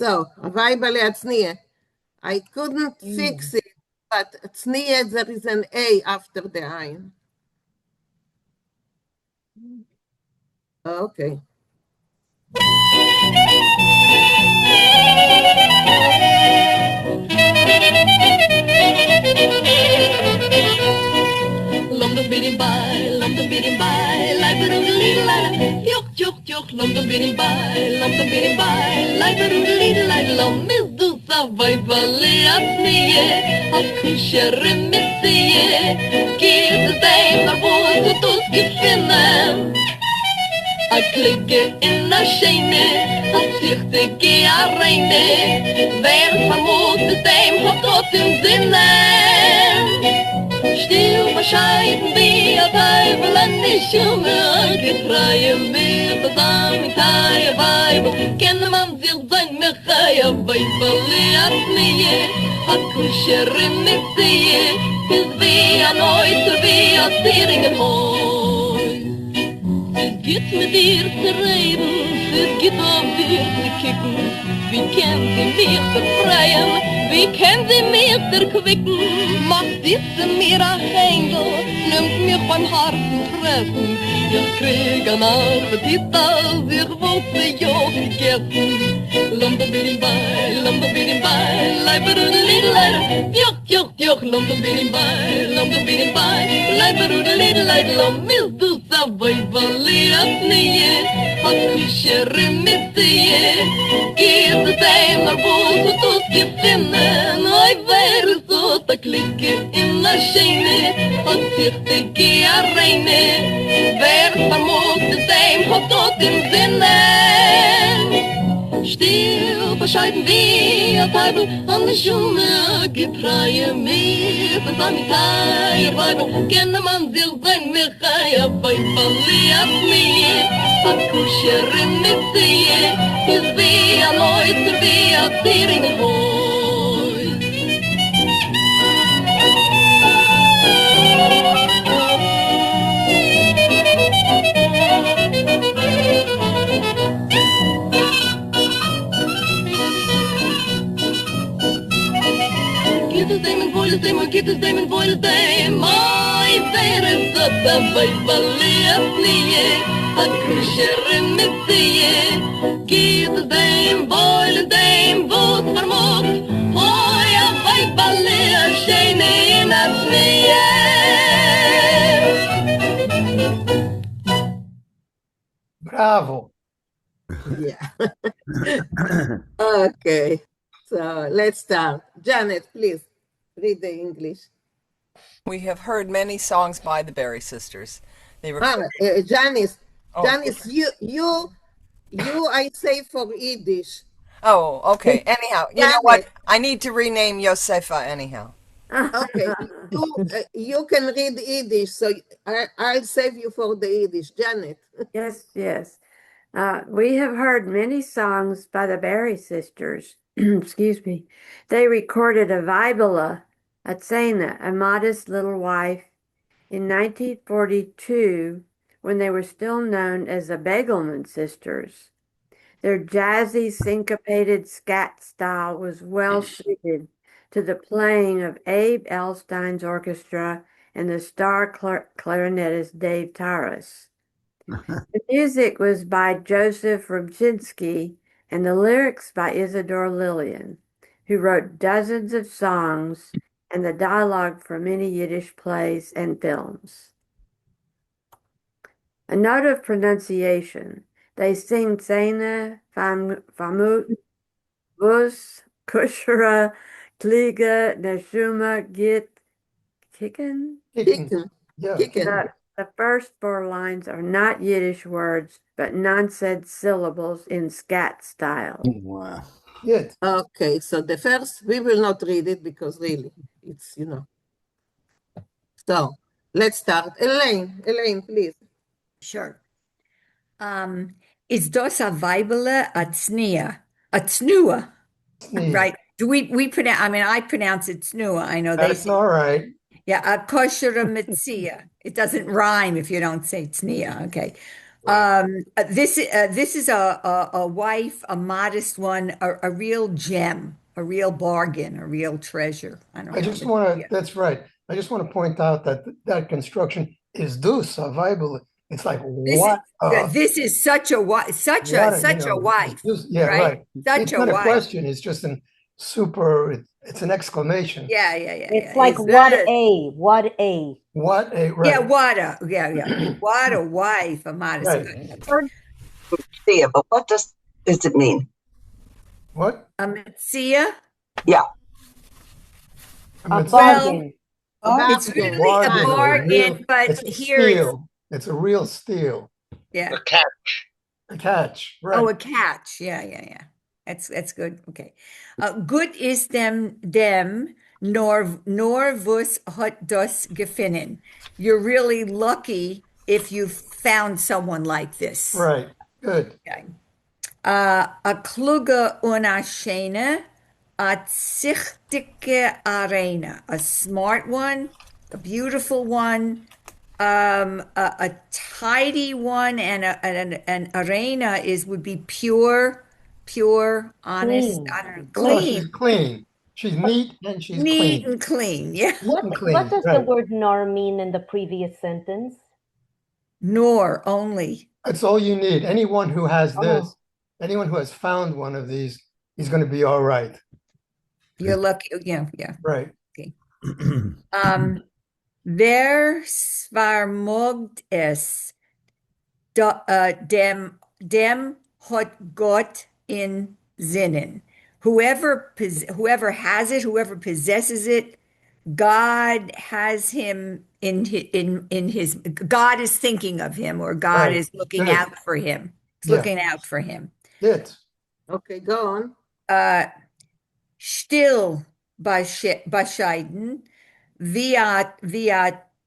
So, Vaibale Atzniye. I couldn't fix it, but Tzniye, there is an A after the Ein. Okay. London bidding by, like a little light. Yok, London bidding by, like a little light. Lom is do the Bible at me, a kusher in me, give the day my boy to give them. I click in a shame, I zich de gear reine, wer vermut de dem hat Gott im Sinne. Still bescheiden wie a Teufel an die Schumme, getreue mir das Amitei Weibel, kenne man sich sein Mechai, Weibel liat nie, a Kusher im Mitzie, ist wie a Neuter, wie a Zieringen Heu. Es geht mit dir zu reden, es geht auf dir zu kicken, wie kann sie mich befreien, wie kann sie mich erquicken, macht diese mir ein Engel, nimmt mich beim Herzen fressen, ich krieg an Appetit, als ich wollte ja gegessen. London bidding by, leiber und little lighter, yok, London bidding by, leiber und little lighter, lom is du sa Weibali at nie, a kusher in mitzie, give the same ar bos och tos gefinnen, oi ver så ta klicker in a shane, a tichte ge a reine, ver vermog the same hot tot in sinnen. Still bescheiden wie a Teufel an der Schumme, getreue mir das Amitei Weibel, kenne man sich sein Mechai, a Weibel liat nie, a Kusher in Mitzie, ist wie a Neuter, wie a Zieringen Heu. Get his name and boil his name. My favorite is the Bible at me, a kusher in me. Get his name, boil his name, vote for more. Boy, a Bible a shame in at me. Bravo. Yeah. Okay. So let's start. Janet, please. Read the English. We have heard many songs by the Berry Sisters. They were Janice, Janice, you, I say for Yiddish. Oh, okay. Anyhow, you know what? I need to rename Josefa anyhow. Okay, you can read Yiddish, so I'll save you for the Yiddish. Janet. Yes. We have heard many songs by the Berry Sisters. Excuse me. They recorded a Vibala, a Tzena, a modest little wife, in 1942 when they were still known as the Begelman Sisters. Their jazzy, syncopated scat style was well suited to the playing of Abe Elstein's orchestra and the star clarinetist Dave Taras. The music was by Joseph Rubczynski and the lyrics by Isidore Lillian, who wrote dozens of songs and the dialogue for many Yiddish plays and films. A note of pronunciation. They sing Tzena, Famut, Bus, Kushera, Kliga, Neshuma, Git, Kicken? Kicken. The first four lines are not Yiddish words, but nonsense syllables in scat style. Wow. Good. Okay, so the first, we will not read it because really, it's, So, let's start. Elaine, please. Sure. Is das a Weibele, a Tznia, right? Do we pronounce? I mean, I pronounce it Tznia. I know That's all right. Yeah, a kosher mitzia. It doesn't rhyme if you don't say Tznia. Okay. This is a wife, a modest one, a real gem, a real bargain, a real treasure. I don't I know. just want to, Yeah. that's right. I just want to point out that that construction is do survival. It's like This is such a wife, such a wife, yeah, right? right. Such It's a not a wife. question. It's just an super. It's an exclamation. Yeah. It's like It's good. what a. What a Yeah, right, what a wife, a modest. right. Word Thea, but what does it mean? What? A Metsia? Yeah. A It's bargain. It's bargain. really a bargain, bargain, but it's a here it's steal. It's a real steal. yeah. A catch, Oh, right? a catch. Yeah. That's good. Okay. Gut ist dem nor vus hat das gefunden. You're really lucky if you found someone like this. Right. Good. Okay. A kluge una schöne, a zichtige arena. A smart one, a beautiful one, a tidy one, and an arena would be pure, honest, Clean. I don't know, No, she's clean, clean. She's neat and she's neat clean. and clean. Yeah. Neat and What clean. does the Right. word nor mean in the previous sentence? Nor only. That's all you need. Anyone who has Oh. this, anyone who has found one of these, he's going to be all right. You're lucky. Yeah. Right. Okay. Wer vermogt es, dem hat Gott in Sinnen. Whoever has it, whoever possesses it, God has him in his God is thinking of him, or God Right. is looking Good. out for him. It's Yeah. looking out for him. It. Okay, go on. Still bescheiden, via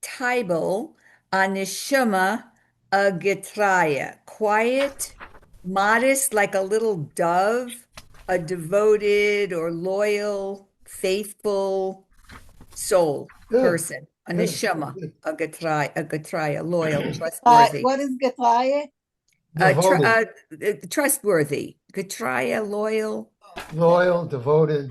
Teibel, anishuma a getraya. Quiet, modest, like a little dove, a devoted or loyal, faithful soul Good. person. A Good. neshama, Good. a getraya, loyal, trustworthy. What is Getaye? Devoted. Trustworthy. Getraya, loyal. Loyal, devoted.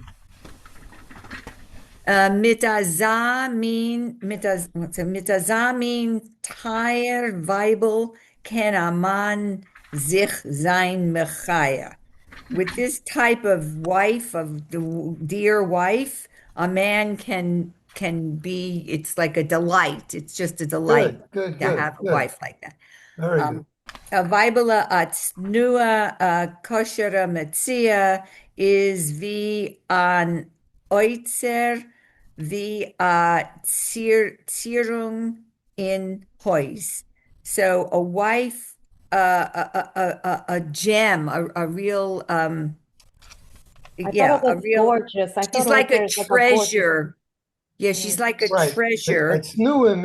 Mitazamin, Teir Weibel can a man sich sein mechaya. With this type of wife, of the dear wife, a man can be, it's like a delight. It's just a delight Good. to have a wife like that. Very good. A Weibela atznua koshera metzia is vi an oitzer vi zierung in Heus. So a wife, a gem, a real, I thought it was gorgeous. I thought she's like a was like treasure. Yeah, she's like a Right. treasure. Tznuah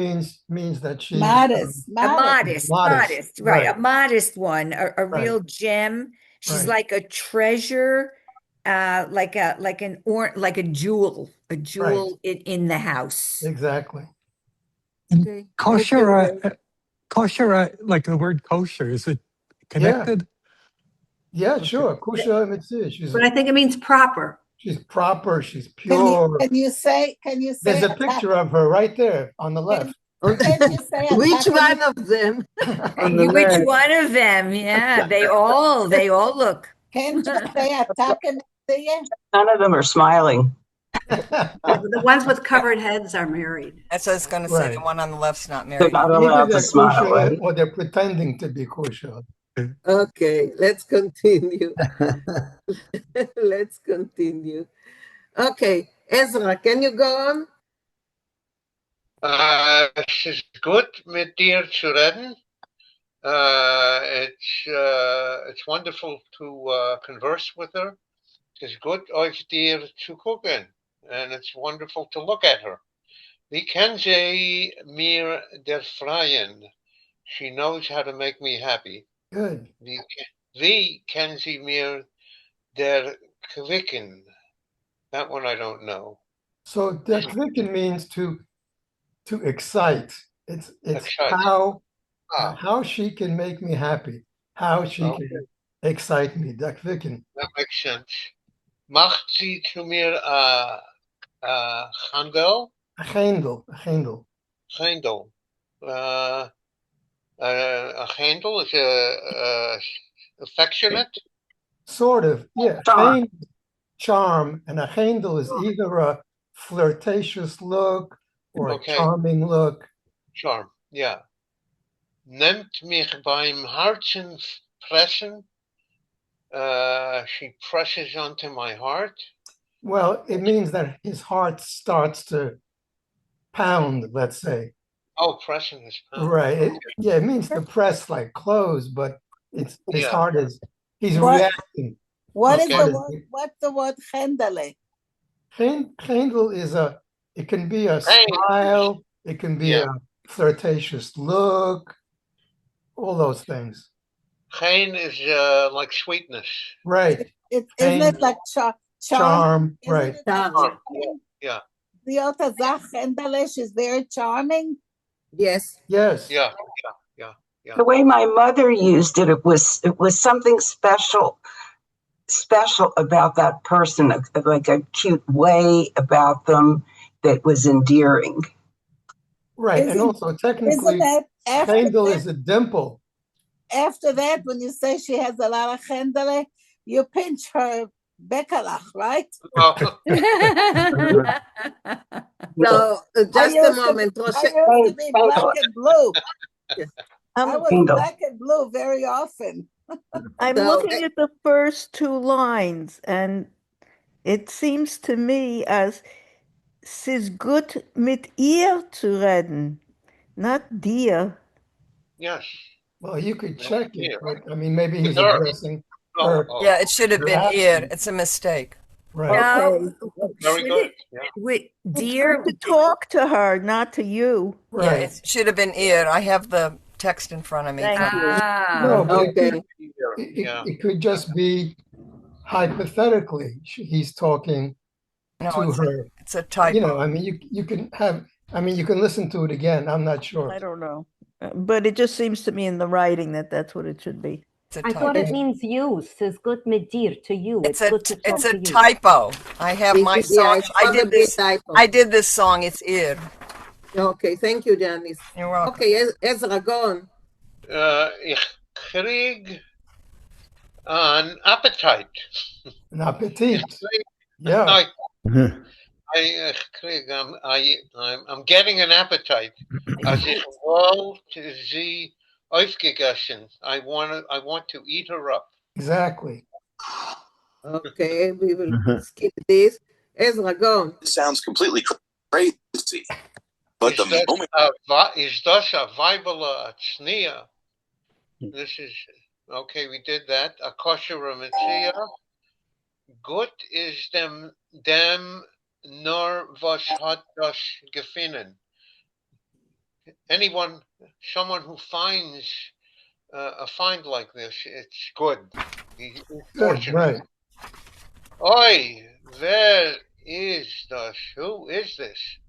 means that she's Modest. Modest, right? Right. A modest one, a Right. real gem. She's Right. like a treasure, like a jewel, Right. in the house. Exactly. Okay. Kosher, like the word kosher, is it connected? Yeah, sure. Kusha mitzvah. But I think it means proper. She's proper. She's pure. Can you say? There's a picture of her right there on the left. Can you say Which one of them? Which one of them? Yeah, they all look. Can't you say attacking? None of them are smiling. The ones with covered heads are married. That's what I was going to say. Right. The one on the left's not They're married. not Either allowed they're to smile, kosher right? or they're pretending to be kosher. Okay, let's continue. Let's continue. Okay, Ezra, can you go on? Es ist gut, mit dir zu reden. It's wonderful to converse with her. It's good euch dir zu gucken, and it's wonderful to look at her. Wie kann sie mir der freien? She knows how to make me happy. Good. Wie kann sie mir der quicken? That one I don't know. So der quicken means to excite. It's Excite. how how she can make me happy, how she can excite me. That makes sense. Macht sie zu mir Handel? A handle. Handel. A handle is affectionate? Sort of, yeah. Charm. And a handle is either a flirtatious look or a charming look. Charm, yeah. Nimmt mich beim Herzen pressen. She presses onto my heart. Well, it means that his heart starts to pound, let's say. Oh, pressing his pound. Right. It means to press like close, but it's his heart is he's reacting. What's the word handle? Handle is it can be a smile, it can be a flirtatious look, all those things. Geen is like sweetness. Right. Isn't it like charm? Right. Yeah. The other Zach Handelish is very charming. Yes. Yeah. The way my mother used it, it was something special about that person, like a cute way about them that was endearing. Right, and also technically, handle is a dimple. After that, when you say she has a lot of handle, you pinch her bekalach, right? So, just a moment. I used to be black and blue. I was black and blue very often. I'm looking at the first two lines, and it seems to me as "Es ist gut mit ihr zu reden," not dir. Yes. Well, you could check it, but I mean, maybe he's addressing her. Yeah, it should have been ear. It's a mistake. Right. Okay. Very good. Dear, to talk to her, not to you. Right. Yeah, it should have been ear. I have the text in front of me. Thank you. No, but it could just be hypothetically he's talking to her. It's a typo. You know, I mean, you can have. I mean, you can listen to it again. I'm not sure. I don't know, but it just seems to me in the writing that that's what it should be. I thought it means use. It's good mit dir, to you. It's a typo. I have my song. I did this song. It's ear. Okay, thank you, Janice. You're welcome. Okay, Ezra, go on. Ich krieg an appetite. An appetit. Yeah. I'm getting an appetite. Als ich wollte sie aufgegessen. I want to eat her up. Exactly. Okay, we will skip this. Ezra, go on. It sounds completely crazy. But Is das a Weibele Tznia? This is okay. We did that. A kosher Metzia. Gut is dem nur was hat das gefunden. Someone who finds a find like this, it's good. He's fortunate. Right. Oi, wer is das? Who is this?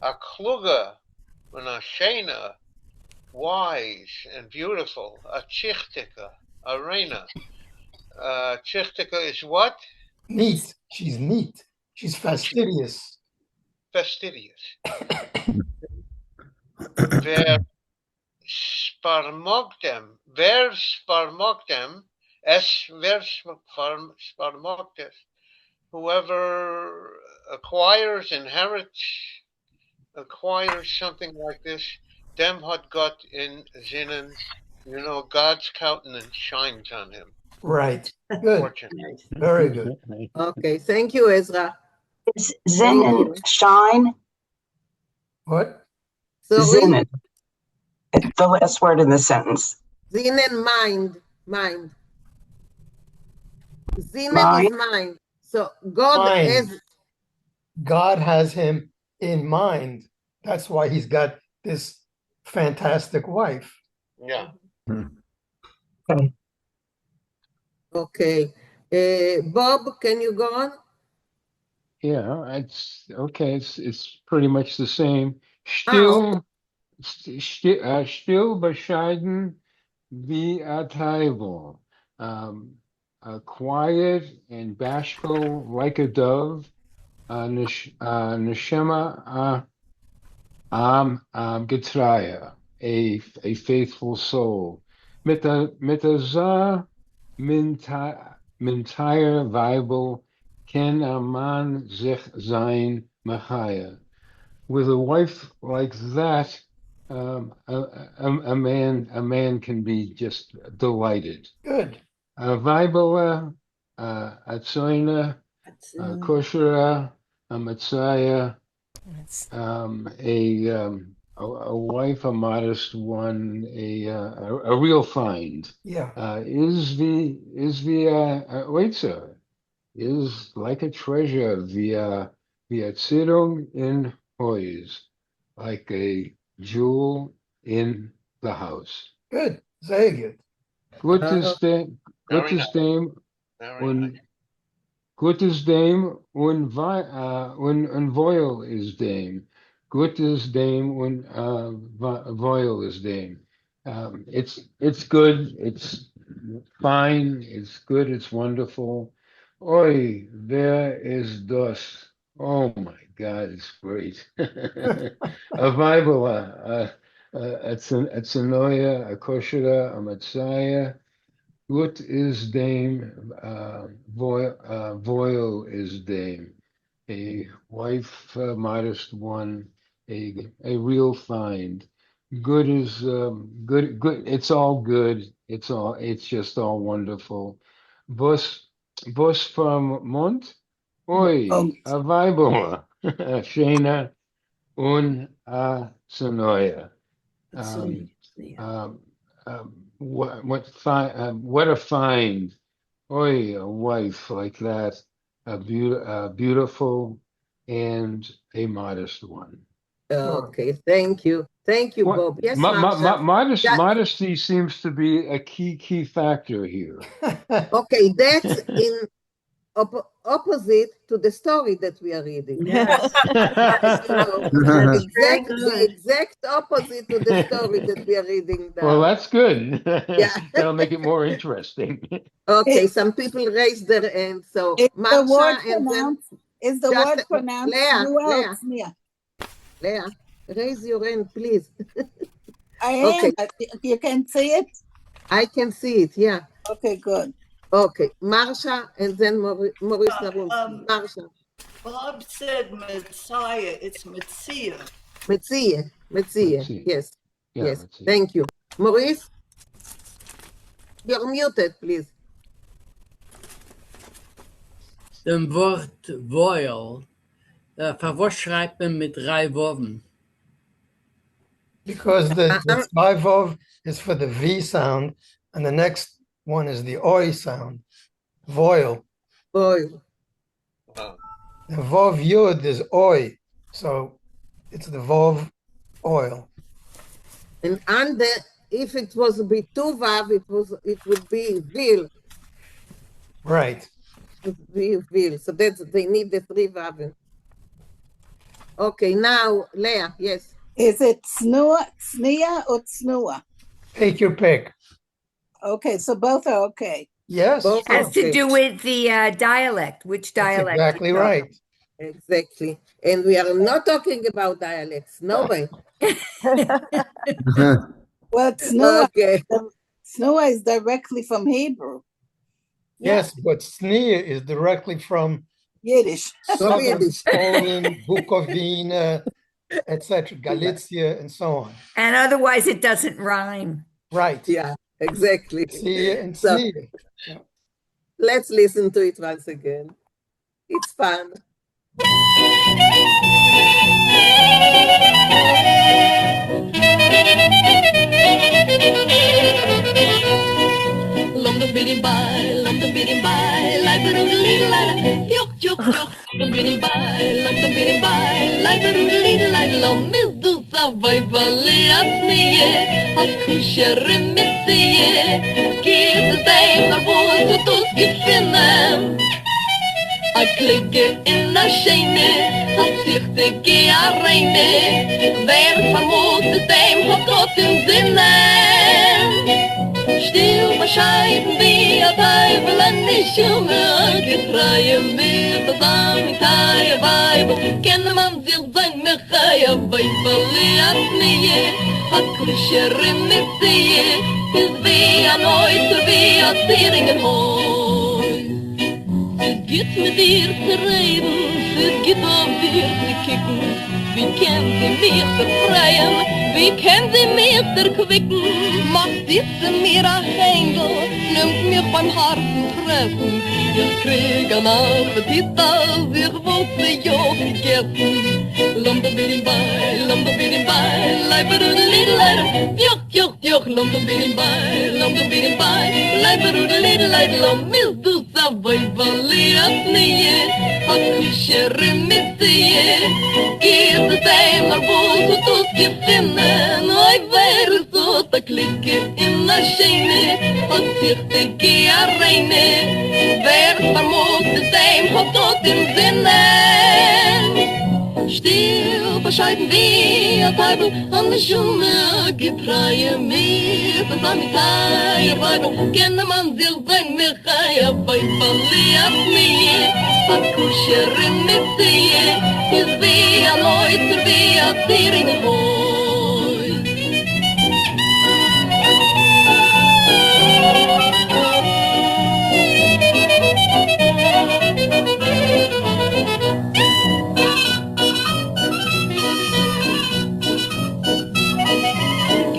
A kluge, and a shena, wise and beautiful. A chichtika, a reina. Chichtika is what? Neat. She's neat. She's fastidious. Fastidious. Wer sparmogtem, whoever acquires something like this, dem hat Gott in Sinnen, God's countenance shines on him. Right. Good. Very good. Okay, thank you, Ezra. Is Sinnen shine? What? Sinnen. It's the last word in the sentence. Sinnen, mind. Sinnen is mind. So God has him in mind. That's why he's got this fantastic wife. Yeah. Okay. Bob, can you go on? Yeah, it's okay. It's pretty much the same. Still, still bescheiden wie a table, quiet and bashful like a dove, neshama getraya, a faithful soul. Mitazah mintire Bible ken aman zich sein machaya. With a wife like that, a man can be just delighted. Good. Vibala, Atsoina, Koshera, Matsaya, a wife, a modest one, a real find. Yeah. Is the Oitzer, is like a treasure via Zierung in Hoys, like a jewel in the house. Good. Sehr good. Gutes Dame und Gutes Dame und Voil is Dame. Gutes Dame und Voil is Dame. It's good. It's fine. It's good. It's wonderful. Oi, there is das. Oh my God, it's great. A Bible, a Tzanoia, a Koshera, a Messiah. Gut is Dame, Voil is Dame. A wife, modest one, a real find. Good is good. Good. It's all good. It's just all wonderful. Bus from Mont. Oi, a Weibel, Shena un a Sonoya. What a find. Oi, a wife like that, a beautiful and a modest one. Okay, thank you. Thank you, Bob. Yes, Marsha. Modesty seems to be a key factor here. Okay, that's in opposite to the story that we are reading. Yes. The exact opposite to the story that we are reading now. Well, that's good. Yeah. That'll make it more interesting. Okay, some people raise their hand. So Marsha and then is the word pronounced Leah, raise your hand, please. I am. Okay. You can see it? I can see it, yeah. Okay, good. Okay, Marsha and then Maurice Narumsky. Marsha. Bob said Messiah, it's Metzia. Metzia, yes. Yeah, yes, Metzia. Thank you. Maurice, you're muted, please. Dem Wort Voil, für was schreibt man mit 3 Woven? Because the Vov is for the V sound, and the next one is the Oi sound. Voil. Oil. The Vov Yud is Oi, so it's the Vov oil. And under, if it was a bit too vav, it would be vil. Right. Vil. So they need the 3 vav. Okay, now Leah, yes. Is it Snia or Tsnua? Take your pick. Okay, so both are okay. Yes. Both has to do with the dialect. Which dialect? That's exactly right. Exactly. And we are not talking about dialects. No way. Well, Tsnua, okay. Tsnua is directly from Hebrew. Yes, but Snia is directly from Yiddish. Southern Poland, Bukovina, etc., Galicia, and so on. And otherwise it doesn't rhyme. Right. Yeah, exactly. Snia and So, Snia. Yeah. Let's listen to it once again. It's fun. London bidding by, London bidding by, like a little light, yok, yok, yok. London bidding by, London bidding by, like a little light, long Medusa, Vivalli, Apnie, Akusher, Messie, give the day, my boy, to those giffen. a klicke in a scheine, a zichtige a reine. Wer vermutet dem hat Gott im Sinne. Still bescheiden wie a Teufel an die Schumme, getreue mit der Samitaie Weibel, kenne man sich sein Mechaia Weibel, liat nie, hat Kusherin mit sie, ist wie a Neuter, wie a Zieringenhoi. Es geht mit dir zu reden, es geht auf dir zu kicken. Wie kann sie mich befreien, wie kann sie mich erquicken? Macht diese mir ein Händel, nimmt mich beim Herzen treffen. Ich krieg an Appetit, als ich wollte ja gegessen. Lomda bidim bei, leiberudelidler. Joch, joch, joch, lomda bidim bei, leiberudelidler. Mis du savai valiat nie, hat kushere mit sie. Geht es einmal wohl, so tut gefinnen, oi wer so ta klicke in a scheine, hat sich de gea reine. Wer vermutet dem hat Gott im Sinnen. Still bescheiden wie a Teufel an der Schumme, getreue mit der Samitaie Weibel, kenne man sich sein Mechaia Weibel, liat nie, hat Kuscherin mit sie, ist wie a Neuter, wie a Zieringenhoi.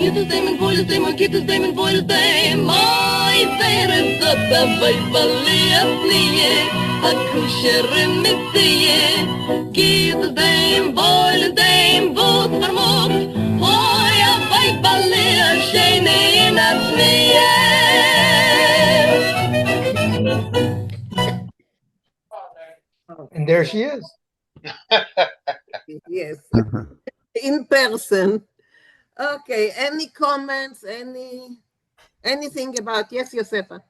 Get his name and boil his name, or get his name and boil his name. Oi, wer ist das dabei, verliert nie, a kushere mit sie. Get his name, boil his name, wo's vermogt. Oi, a Weiberli, a Scheine in a And there she is. Yes, in person. Okay, any comments, anything about, yes, Josefa?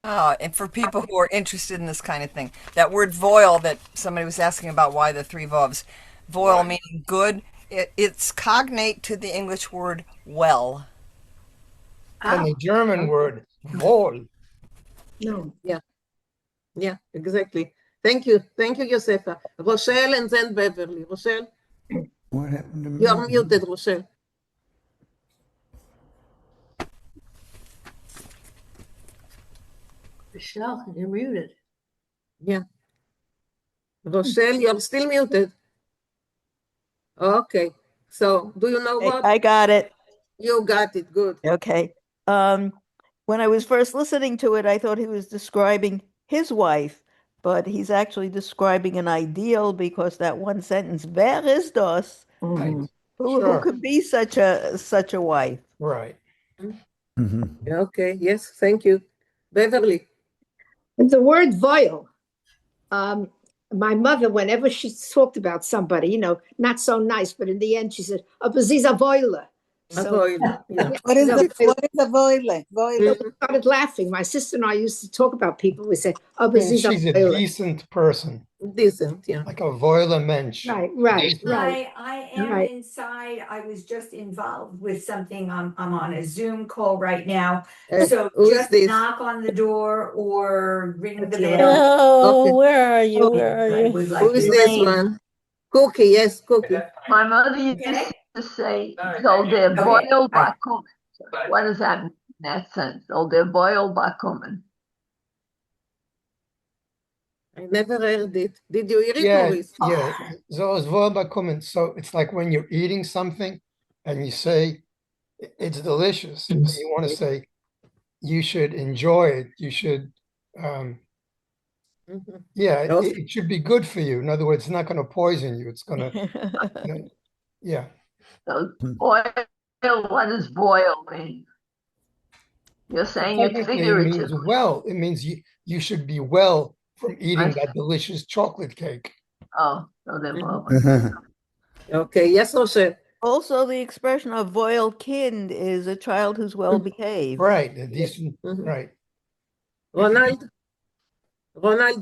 And for people who are interested in this kind of thing, that word voil that somebody was asking about, why the three vovs, voil meaning good, it's cognate to the English word well. And the German word wohl. No. Yeah, exactly. Thank you, Josefa. Rochelle and then Beverly. Rochelle? What happened to me? You're muted, Rochelle. Rochelle, you're muted. Yeah. Rochelle, you're still muted. Okay. So, do you know what? I got it. You got it. Good. Okay. When I was first listening to it, I thought he was describing his wife, but he's actually describing an ideal, because that one sentence, wer ist das? Right. Who could be such a wife? Right. Okay. Yes. Thank you. Beverly. The word vile. My mother, whenever she talked about somebody, not so nice, but in the end she said, "Aber sie ist a Voile." So, What is a voile? We started laughing. My sister and I used to talk about people. We said, "Aber sie ist a She's a Voile." decent person. Decent, yeah. Like a voile mensch. Right. I am inside. I was just involved with something. I'm on a Zoom call right now. So just knock on the door or ring the bell. Oh, Okay. where are you? Where are you? Who is this one? Cookie, yes, Cookie. My mother used to say, "Soll der boil bakum." What does that mean in that sense? Soll der boil bakum? I never heard it. Did you hear it, Yeah, Maurice? yeah. So it's wohlbekommen. So it's like when you're eating something and you say it's delicious. And you want to say you should enjoy it. You should, it should be good for you. In other words, it's not going to poison you. It's going to, yeah. So boil, what does boil mean? You're saying it's figurative. It means well. It means you should be well from eating that delicious chocolate cake. Oh, so they're Okay, yes, Rochelle. Also, the expression of voil kind is a child who's well behaved. Right, a decent, right. Ronald,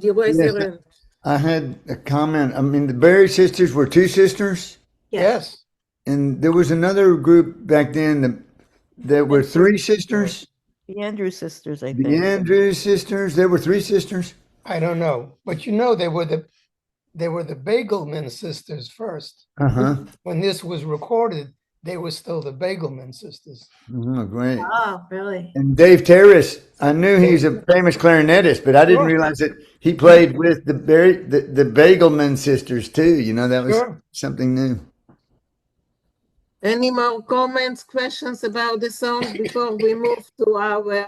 you raise your hand. I had a comment. I mean, the Berry sisters were two sisters, Yes. and there was another group back then that were three sisters. The Andrews sisters, I The think. Andrews sisters. There were three sisters. I don't know, but you know they were the Bagelman sisters first. Uh-huh. When this was recorded, they were still the Bagelman sisters. Oh, great. Oh, really? And Dave Terrace, I knew he's a famous clarinetist, but I didn't realize that he played with the Bagelman sisters too. You know, that was something new. Any more comments, questions about the song before we move to our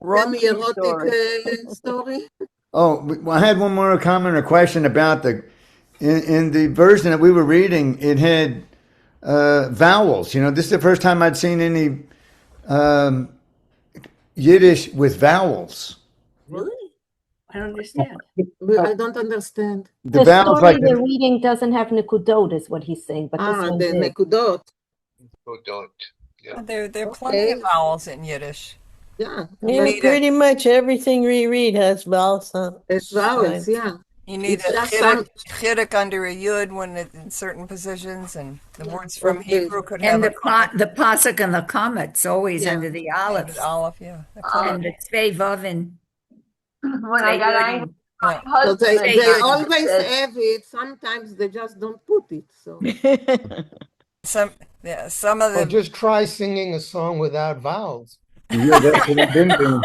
semi-erotic story? Oh, I had one more comment or question about in the version that we were reading, it had vowels. You know, this is the first time I'd seen any Yiddish with vowels. Really? I don't understand. I don't understand. The vowels, story like they're reading doesn't have nekudot, is what he's saying. But this one the did. nekudot. Nekudot. Yeah. There are plenty of vowels in Yiddish. Yeah. Yeah, pretty much everything we read has vowels. It's vowels, yeah. You need a chidduck under a yud when it's in certain positions, and the words from Hebrew could have and the pasuk and the comma, it's always under the aleph. Aleph, yeah. And the tzvei vav and when I got angry, my So husband they always have it. Sometimes they just don't put it. So some of Or them just try singing a song without vowels. Yeah, that's what I've been doing.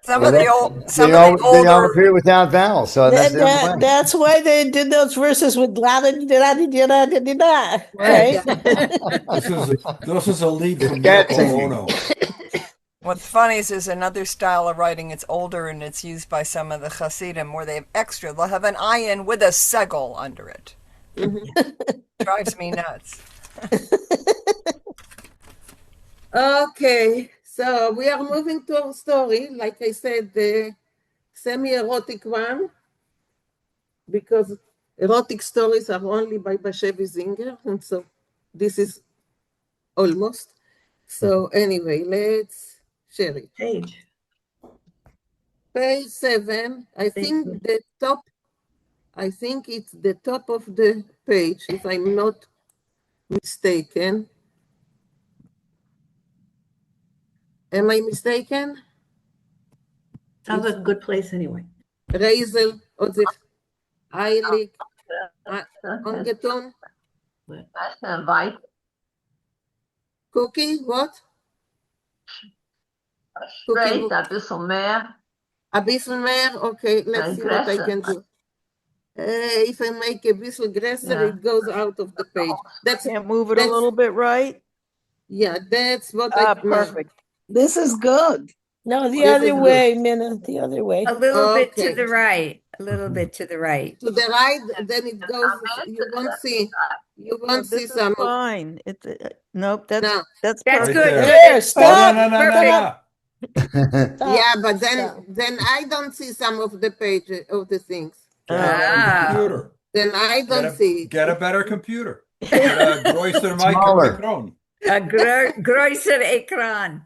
Some Well, of the old, some they of all, the they all older. appear without vowels, so that's the only way. That's why they did those verses with la da da da da da da da. Right? This is a lead from cat Yoko singing. Ono. What's funny is there's another style of writing. It's older and it's used by some of the Hasidim where they have extra. They'll have an ayin with a segel under it. Drives me nuts. okay, so we are moving to our story. Like I said, the semi-erotic one, because erotic stories are only by Bashevi Zinger, and so this is almost. So anyway, let's share it. Page 7. I think it's the top of the page, if I'm not mistaken. Am I mistaken? Sounds like a good place anyway. Reisel oder Eilig Ongeton. That's an invite. Cookie, what? Straight, a bisschen mehr. A bisschen mehr? Okay, let's see what I can do. If I make a bisschen größer, it goes out of the page. Can't move it a little bit right? Yeah, that's what perfect. This is good. No, the This other is way, Minna, the other way. A little bit to the right. A little bit to the right. To the right, then it goes, you won't see This is some. fine. It's nope, that's That's perfect. good. There, stop. Yeah, Yeah, but then I don't see some of the page of the things. Computer. Then I don't see. Get a better computer. Get a größer microphone. A größer Ekran.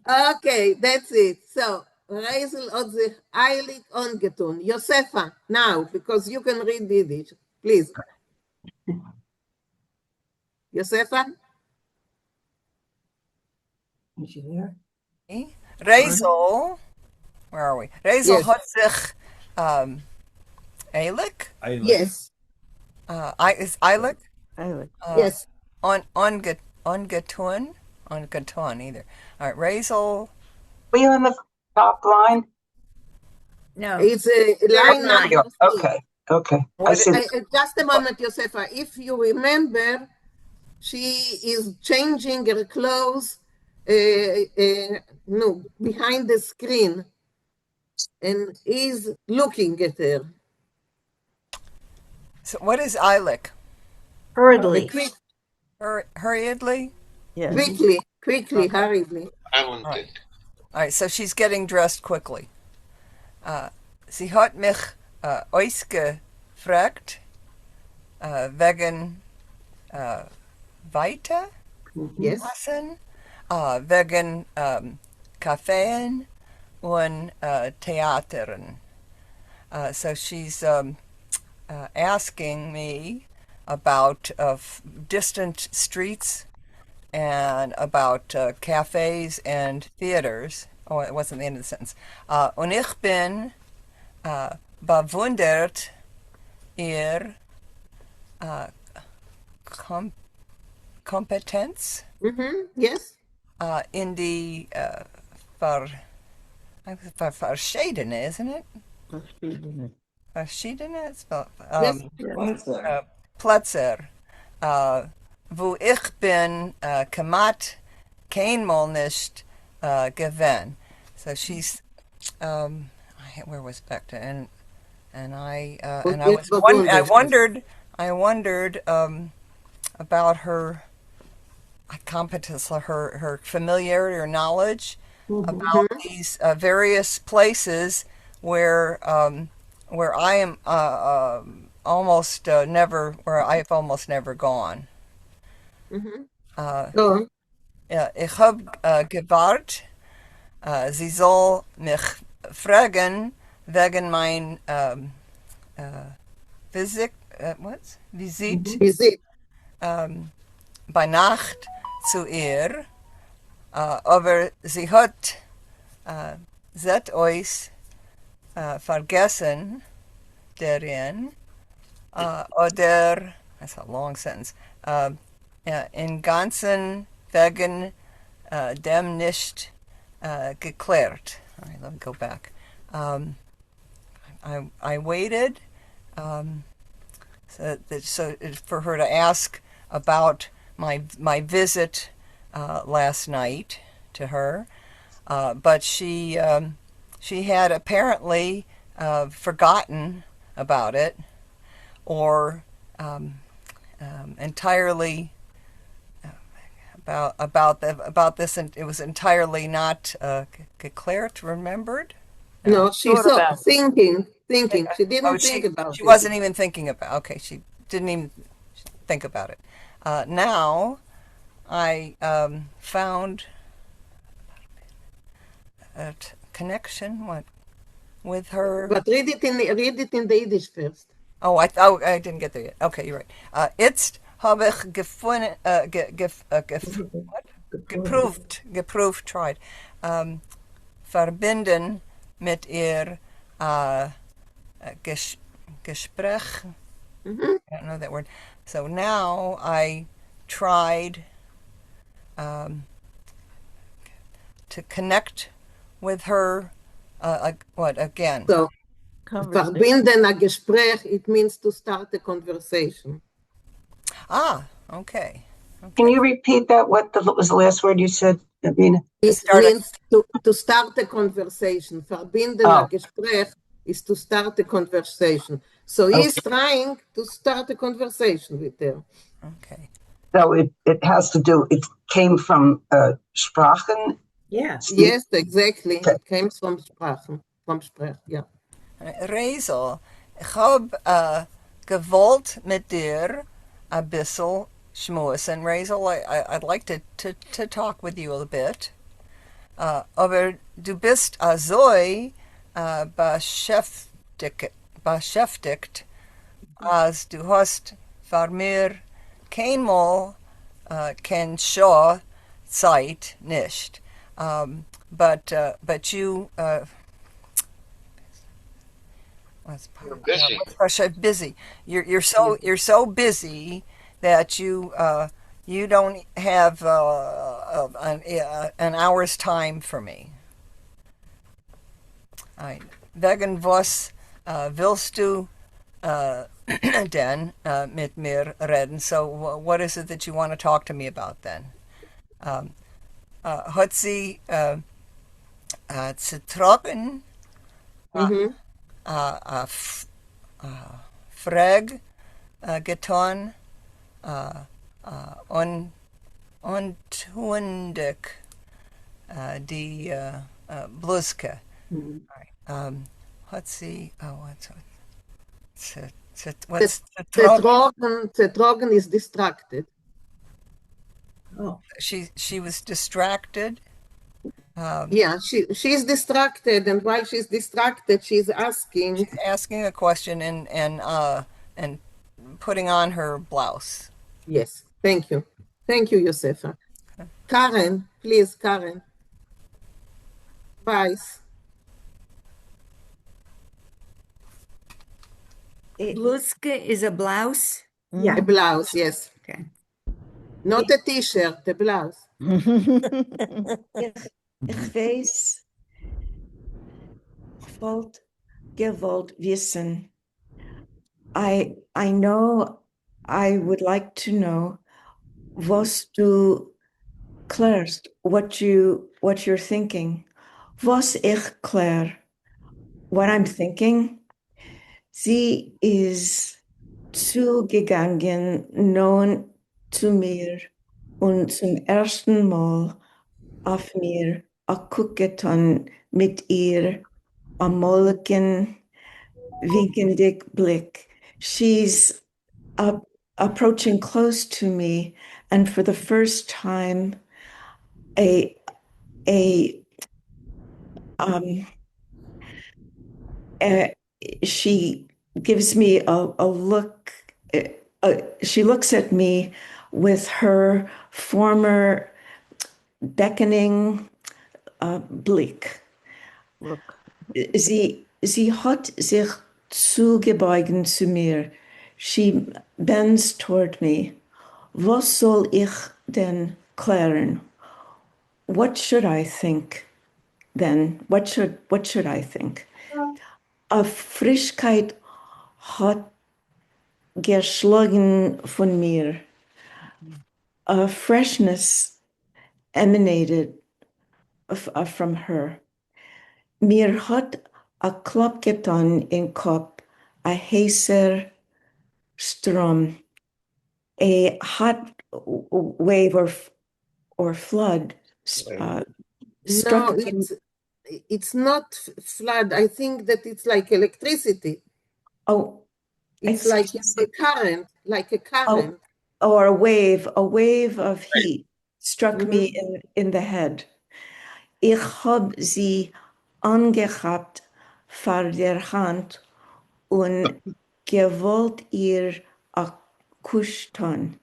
Okay, that's it. So, Reisel od sich eilig ongetun. Josefa, now, because you can read Yiddish, please. Josefa? Is she there? Reisel, where are we? Reisel Yes. hat sich eilig? Yes. Is eilig? Eilig. Yes. Ongetun either. All right, Reisel. Were you on the top line? No. It's a line number 3. Okay. I see. Just a moment, Josefa. If you remember, she is changing her clothes behind the screen and is looking at her. So what is eilig? Hurriedly. Hurriedly? Yeah. Quickly, hurriedly. I wouldn't think. All right, so she's getting dressed quickly. Sie hat mich ausgefragt wegen weiter Yes. lassen, wegen Kaffeen und Theatern. So she's asking me about distant streets and about cafes and theaters. Oh, it wasn't the end of the sentence. Und ich bin bewundert ihr Kompetenz. Yes. In die verschiedene, isn't it? Verschiedene Plätze, wo ich bin kemat keinmal nicht gewesen. So she's where was Becca and I wondered about her competence, her familiarity or knowledge about these various places where I am almost never, where I've almost never gone. Ich habe gewahrt, sie soll mich fragen wegen mein Visit. Bei Nacht zu ihr, aber sie hat euch vergessen darin, oder, that's a long sentence, in ganzen wegen dem nicht geklärt. All right, let me go back. I waited so for her to ask about my visit last night to her, but she had apparently forgotten about it, or entirely about this, and it was entirely not declared, remembered. No, she's thinking. She didn't think about it. She wasn't even thinking about. Okay, she didn't even think about it. Now, I found a connection with her. But read it in the Yiddish first. Oh, I didn't get there yet. Okay, you're right. Jetzt habe ich gefunden, geprüft, tried. Verbinden mit ihr Gespräch. I don't know that word. So now I tried to connect with her. What again? So, verbinden a Gespräch, it means to start a conversation. Ah, okay. Can you repeat that? What was the last word you said, Abina? It means to start a conversation. Verbinden a Gespräch is to start a conversation. So he's trying to start a conversation with her. Okay. So it has to do, it came from Sprachen? Yes. Yes, exactly. Okay. It came from Sprachen. From Sprech, yeah. Reisel, ich hab gewollt mit dir a bissel schmuss. And Reisel, I'd like to talk with you a bit. Aber du bist azoi beschäftigt, als du hast für mir keinmal kein Show Zeit nicht. But you you're busy. Busy. You're so busy that you don't have an hour's time for me. Wegen was willst du denn mit mir reden? So what is it that you want to talk to me about then? Hat sie zu trocken Frag getan untundig die Bluske. Hat sie what's Zetrogen is distracted. Oh. She was distracted. Yeah, she's distracted, and while she's distracted, she's asking a question and putting on her blouse. Yes, thank you. Thank you, Josefa. Karen, please, Karen. Vice. Bluzka is a blouse? Yeah. A blouse, yes. Okay. Not a t-shirt, a blouse. Ich weiß, gewollt wissen. I know, I would like to know was du klärst, what you're thinking. Was ich klär, what I'm thinking. Sie ist zugegangen, nun zu mir und zum ersten Mal auf mir getan mit ihr amoligen, winkenden Blick. She's approaching close to me, and for the first time, she gives me a look. She looks at me with her former beckoning Blick. Look. Sie hat sich zugebeugen zu mir. She bends toward me. Was soll ich denn klären? What should I think then? What should I think? A Frischkeit hat geschlagen von mir. A freshness emanated from her. Mir hat a klap getan in Kopf, a heiser strom, a hot wave or flood struck No, it's not flood. I think that it's like electricity. Oh, it's like a current, like a current. Or a wave of heat struck me in the head. Ich hab sie angehabt vor der Hand und gewollt ihr a Kuss tun.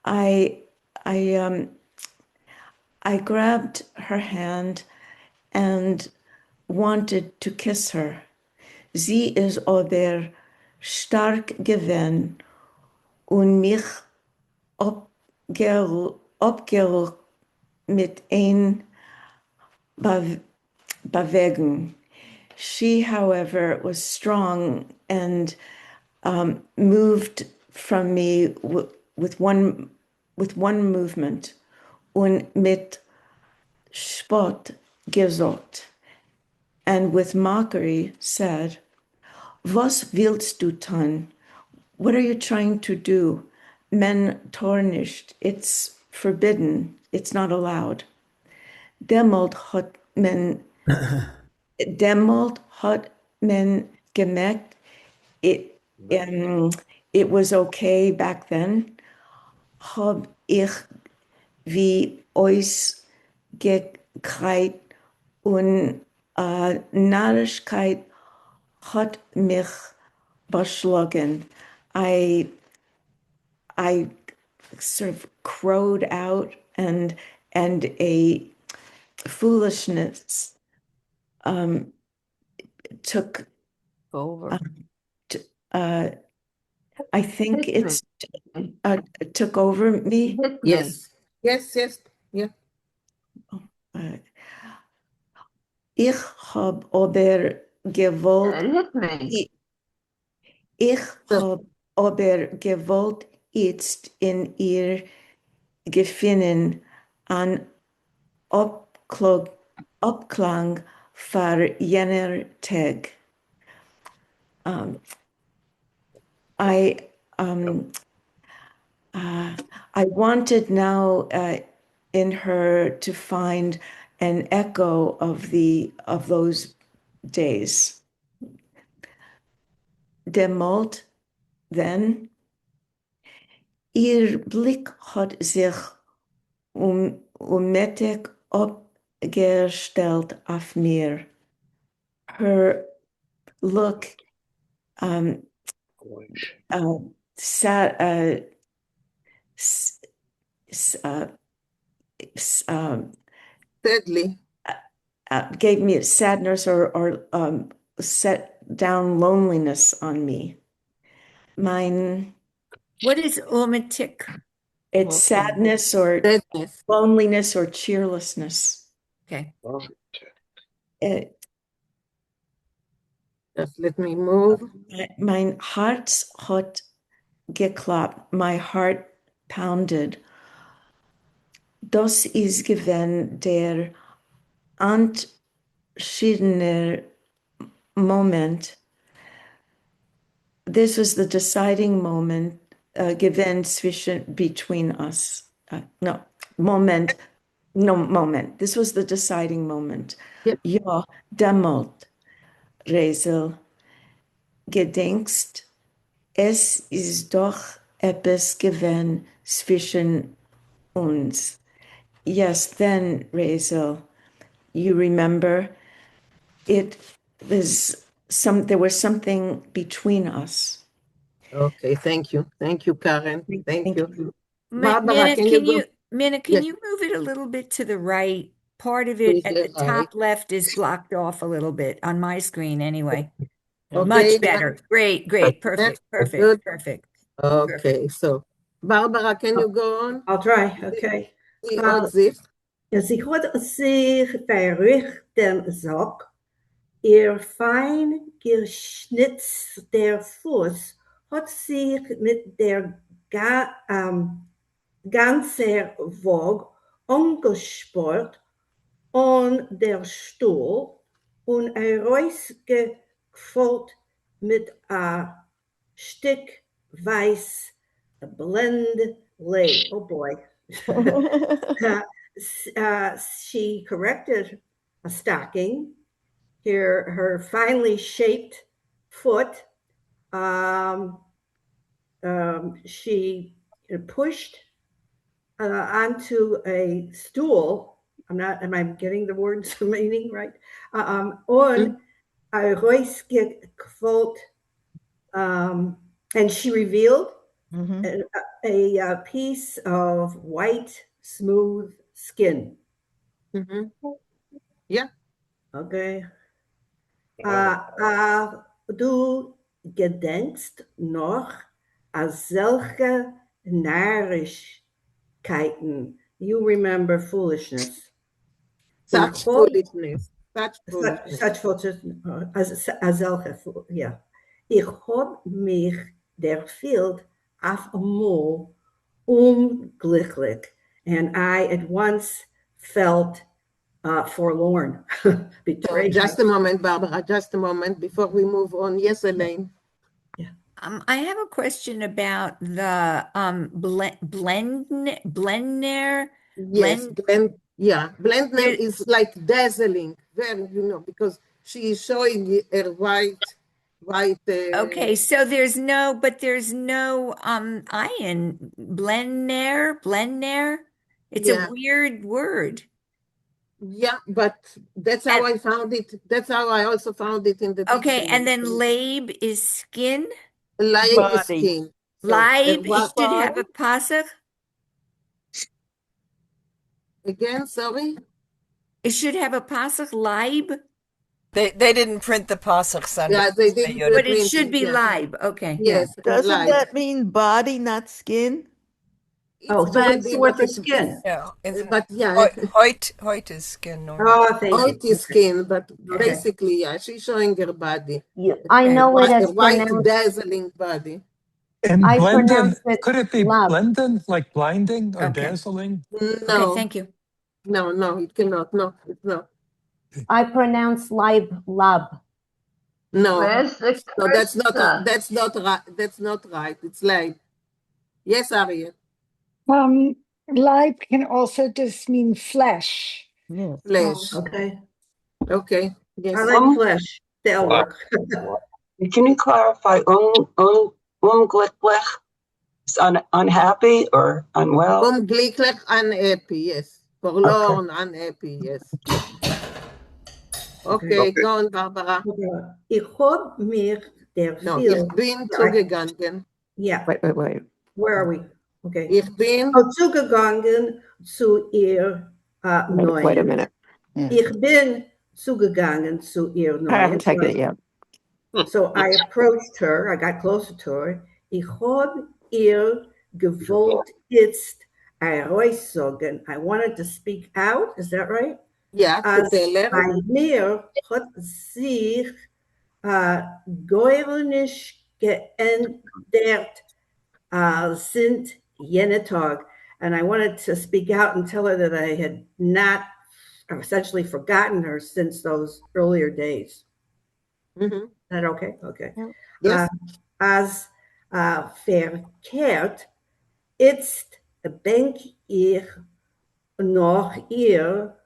I grabbed her hand and wanted to kiss her. Sie ist aber stark gewesen und mich abgerückt mit ein Bewegung. She, however, was strong and moved from me with one movement und mit Spott gesagt, and with mockery said, Was willst du tun? What are you trying to do? Men tarnished. It's forbidden. It's not allowed. Demult hat men gemerkt. It was okay back then. Hab ich wie euch gekreit und Narrigkeit hat mich beschlagen. I sort of crowed out, and a foolishness took over. I think it's took over me. Yes, yeah. Ich hab aber gewollt. Ich hab aber gewollt jetzt in ihr gefunden an Abklang für jener Tag. I wanted now in her to find an echo of those days. Demalt, then, ihr Blick hat sich mettig gestellt auf mir. Her look sad, Sadly. Gave me sadness or set down loneliness on me. What is ulmatic? It's sadness or loneliness or cheerlessness. Okay. Just let me move. Mein Herz hat geklappt. My heart pounded. Das ist gewesen der entschiedene Moment. This was the deciding moment given between us. Moment. This was the deciding moment. Yep. Ja, damals, Resel, gedenkst, es ist doch etwas gewesen zwischen uns. Yes, then, Resel, you remember, there was something between us. Okay, thank you. Thank you, Karen. Thank you. Barbara, can you move it a little bit to the right? Part of it at the top left is blocked off a little bit on my screen anyway. Okay. Much better. Great. Perfect. Okay, so Barbara, can you go on? I'll try, okay. Sie hat sich verrichten Sock, ihr fein geschnitzter Fuß hat sich mit der ganzen Wog angesport an der Stuhl und rausgefolgt mit a Stück weiß Blendley. Oh boy. She corrected a stocking. Here, her finely shaped foot. She pushed onto a stool. Am I getting the words meaning right? On a Reusgequote, and she revealed a piece of white, smooth skin. Yeah. Okay. Du gedenkst noch an solche Narrigkeiten. You remember foolishness. Such foolishness. Such foolishness. Ja. Ich hab mich der field auf einmal unglücklich, and I at once felt forlorn. Betrayed. Just a moment, Barbara, just a moment before we move on. Yes, Elaine. I have a question about the Blendner. Yes, Blendner is like dazzling, very, because she is showing her white. Okay, so there's no iron. Blendner. It's a weird word. Yeah, but that's how I found it. That's how I also found it in the dictionary. Okay, and then laib is skin? Laib is skin. Laib, it should have a pasuk? Again, sorry? It should have a pasuk, laib? They didn't print the pasuk, Sunday. Yeah, they didn't. But it should be laib. Okay. Yes. Doesn't that mean body, not skin? Same sort of skin. Yeah. But yeah. Hoyt is skin. Hoyt is skin, but basically, yeah, she's showing her body. Yeah, I know it as white, dazzling body. And I blending, pronounce it could it be lab. blending, like blinding or dazzling? No. Okay, thank you. No, it cannot. No, it's not. I pronounce lab. No, Where's the so that's not right. That's not right. It's lab. Yes, Ariel. Leib can also just mean flesh. Yes. Flesh. Okay. Yes. I like flesh. That'll work. Can you clarify unglücklich is unhappy or unwell? Unglücklich, unhappy, yes. Forlorn, unhappy, yes. Okay, go on, Barbara. Ich hab mich der No, viel. ich bin zugegangen. Yeah. Wait. Where are we? Okay. Ich bin zugegangen zu ihr neuen. Wait a minute. Yeah. Ich bin zugegangen zu ihr neuen. I haven't taken it yet. So I approached her. I got closer to her. Ich hab ihr gewollt jetzt heraussagen. I wanted to speak out. Is that right? Ja, Als vertellen. bei mir hat sich gäuerlich geändert since jene Tag. And I wanted to speak out and tell her that I had not essentially forgotten her since those earlier days. Mhm. Is that okay? Okay. Yes. Als verkehrt ist denk ich noch ihr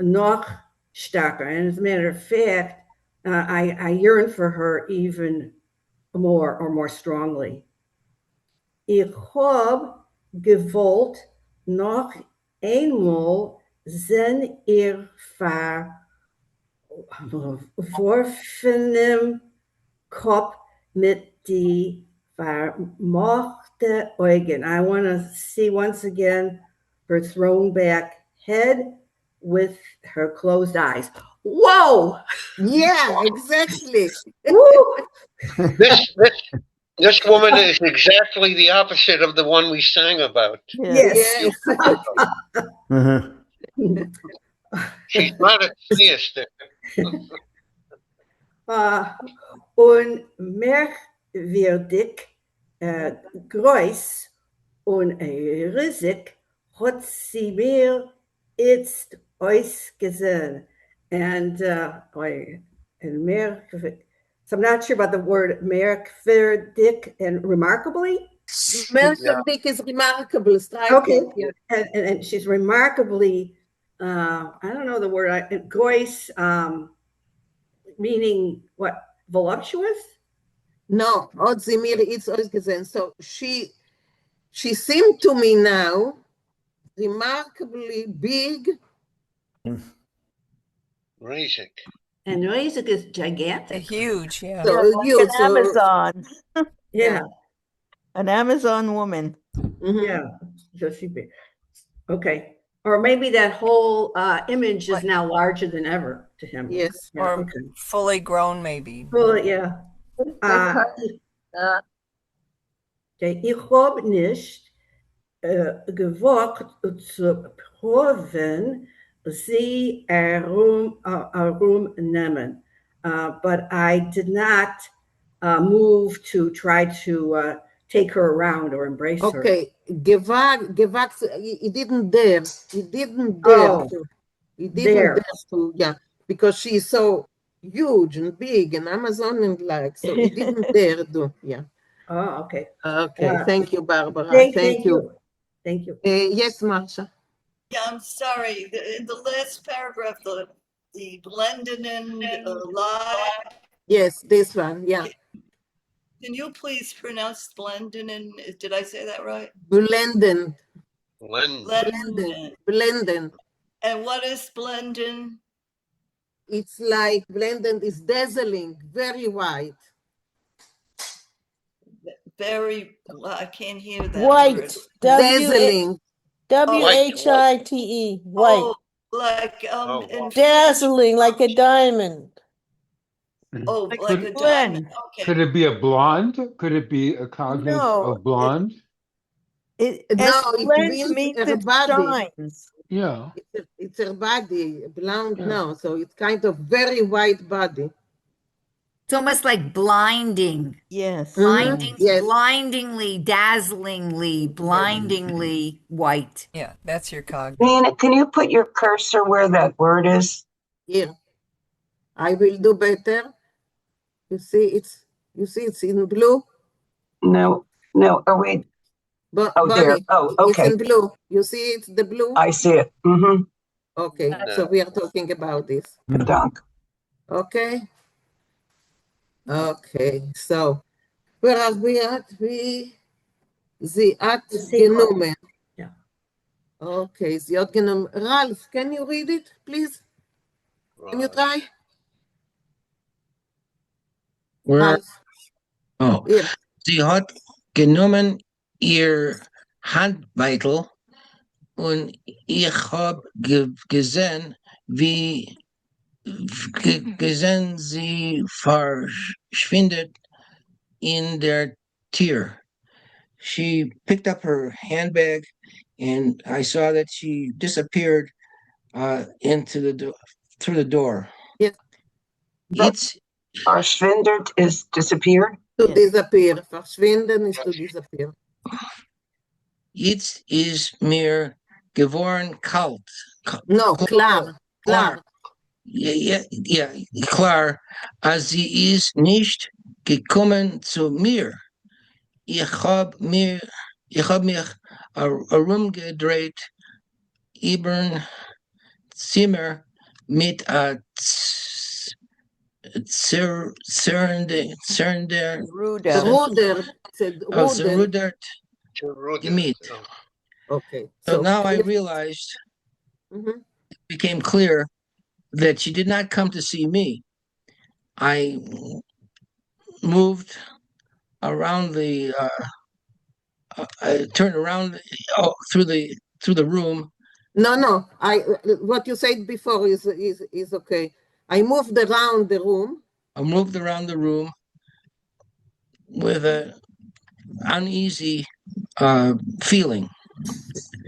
noch stärker. And as a matter of fact, I yearn for her even more strongly. Ich hab gewollt noch einmal sehen ihr verworfenem Kopf mit die vermochte Augen. I want to see once again her thrown back head with her closed eyes. Whoa! Yeah, exactly. This woman is exactly the opposite of the one we sang about. Yes. She's not a theist. Unmerkwürdig groß und riesig hat sie mir jetzt ausgesehen. And so I'm not sure about the word merkwürdig and remarkably. Merkwürdig is remarkable, striking. Okay, Yeah. and she's remarkably, I don't know the word, groß, meaning what, voluptuous? No, hat sie mir jetzt ausgesehen. So she seemed to me now remarkably big. Riesig. And Riesig is gigantic. Huge, yeah. So like huge. an Amazon. Yeah. An Amazon woman. Mm-hmm. Yeah. So she big. Okay. Or maybe that whole image is now larger than ever to him. Yes. Yeah, Or okay. fully grown, maybe. Well, yeah. Ich hab nicht gewagt zu proben, sie herumnehmen. But I did not move to try to take her around or embrace her. Okay, gewagt, he didn't dare. He didn't dare. Oh, He didn't dare to, yeah, because she's so huge and big and Amazonian-like, so he didn't dare do, yeah. Oh, okay. Okay, thank you, Barbara. Thank you. Thank you. Yes, Marsha. Yeah, I'm sorry. In the last paragraph, the blendenden lie. Yes, this one, yeah. Can you please pronounce blendenden? Did I say that right? Blenden. Blenden. And what is blenden? It's like blended is dazzling, very white. Very, I can't hear that White. word. Dazzling. WHITE. White. Oh, like dazzling, like a diamond. Oh, like a diamond. Okay. Could it be a blonde? Could it be a cognate of blonde? It means her body. Yeah. It's her body, blonde now, so it's kind of very white body. It's almost like blinding. Yes. Blinding, Yes. blindingly, dazzlingly, blindingly white. Yeah, that's your cog. Nina, can you put your cursor where that word is? Here. I will do better. You see it's in blue? No. Oh, wait. But there. Oh, okay. It's in blue. You see it's the blue? I see it. Mm-hmm. Okay, so we are talking about this. Dank. Okay. Okay, so where are we at? Sie hat genommen. Yeah. Okay, sie hat genommen. Ralph, can you read it, please? Can you try? Where, Ralph. oh, Hier. sie hat genommen ihr Handbeutel und ich habe gesehen, wie gesehen, sie verschwindet in der Tür. She picked up her handbag, and I saw that she disappeared into the through the door. Yes. It's verschwindet is disappeared. To disappear. Verschwinden is to disappear. It is mir geworden kalt. No, klar. Klar. Ja, klar. Als sie ist nicht gekommen zu mir. Ich hab mich herumgedreht über Zimmer mit zerrudert Gemüt. Okay. So now I realized, it became clear that she did not come to see me. I moved around I turned around through the room. No. What you said before is okay. I moved around the room. I moved around the room with an uneasy feeling.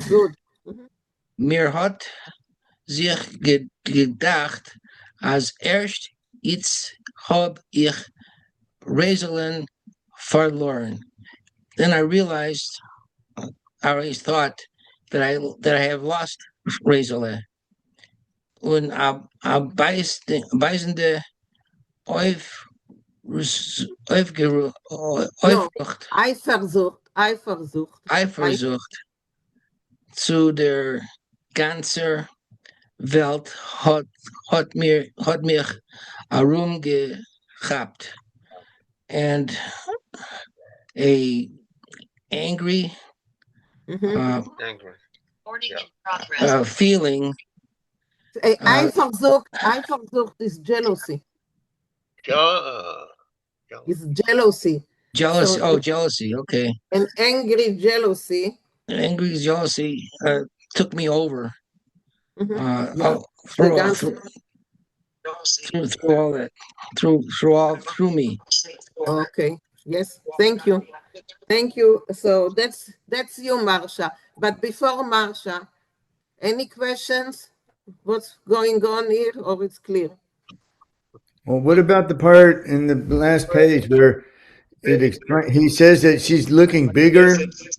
Good. Mir hat sich gedacht, als erst jetzt hab ich Rosalind verloren. Then I realized, I always thought that I have lost Rosalind. Und beißende Eifersucht zu der ganzen Welt hat mich herumgehabt. And a angry feeling. Eifersucht is jealousy. It's jealousy. Jealousy. Jealousy. Okay. An angry jealousy. Angry jealousy took me over. Through all that, through me. Okay. Yes. Thank you. So that's you, Marsha. But before Marsha, any questions? What's going on here, or it's clear? Well, what about the part in the last page where he says that she's looking bigger? That's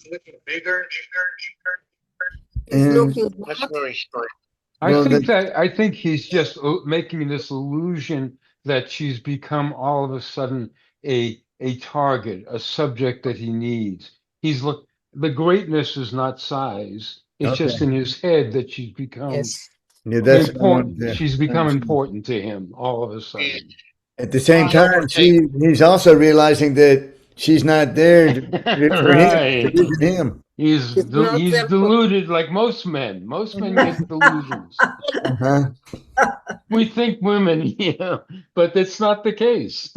very strange. I think he's just making this illusion that she's become all of a sudden a target, a subject that he needs. The greatness is not size. It's just in his head that she's become important. She's become important to him all of a sudden. At the same time, he's also realizing that she's not there for him. He's deluded like most men. Most men get delusions. We think women, but that's not the case.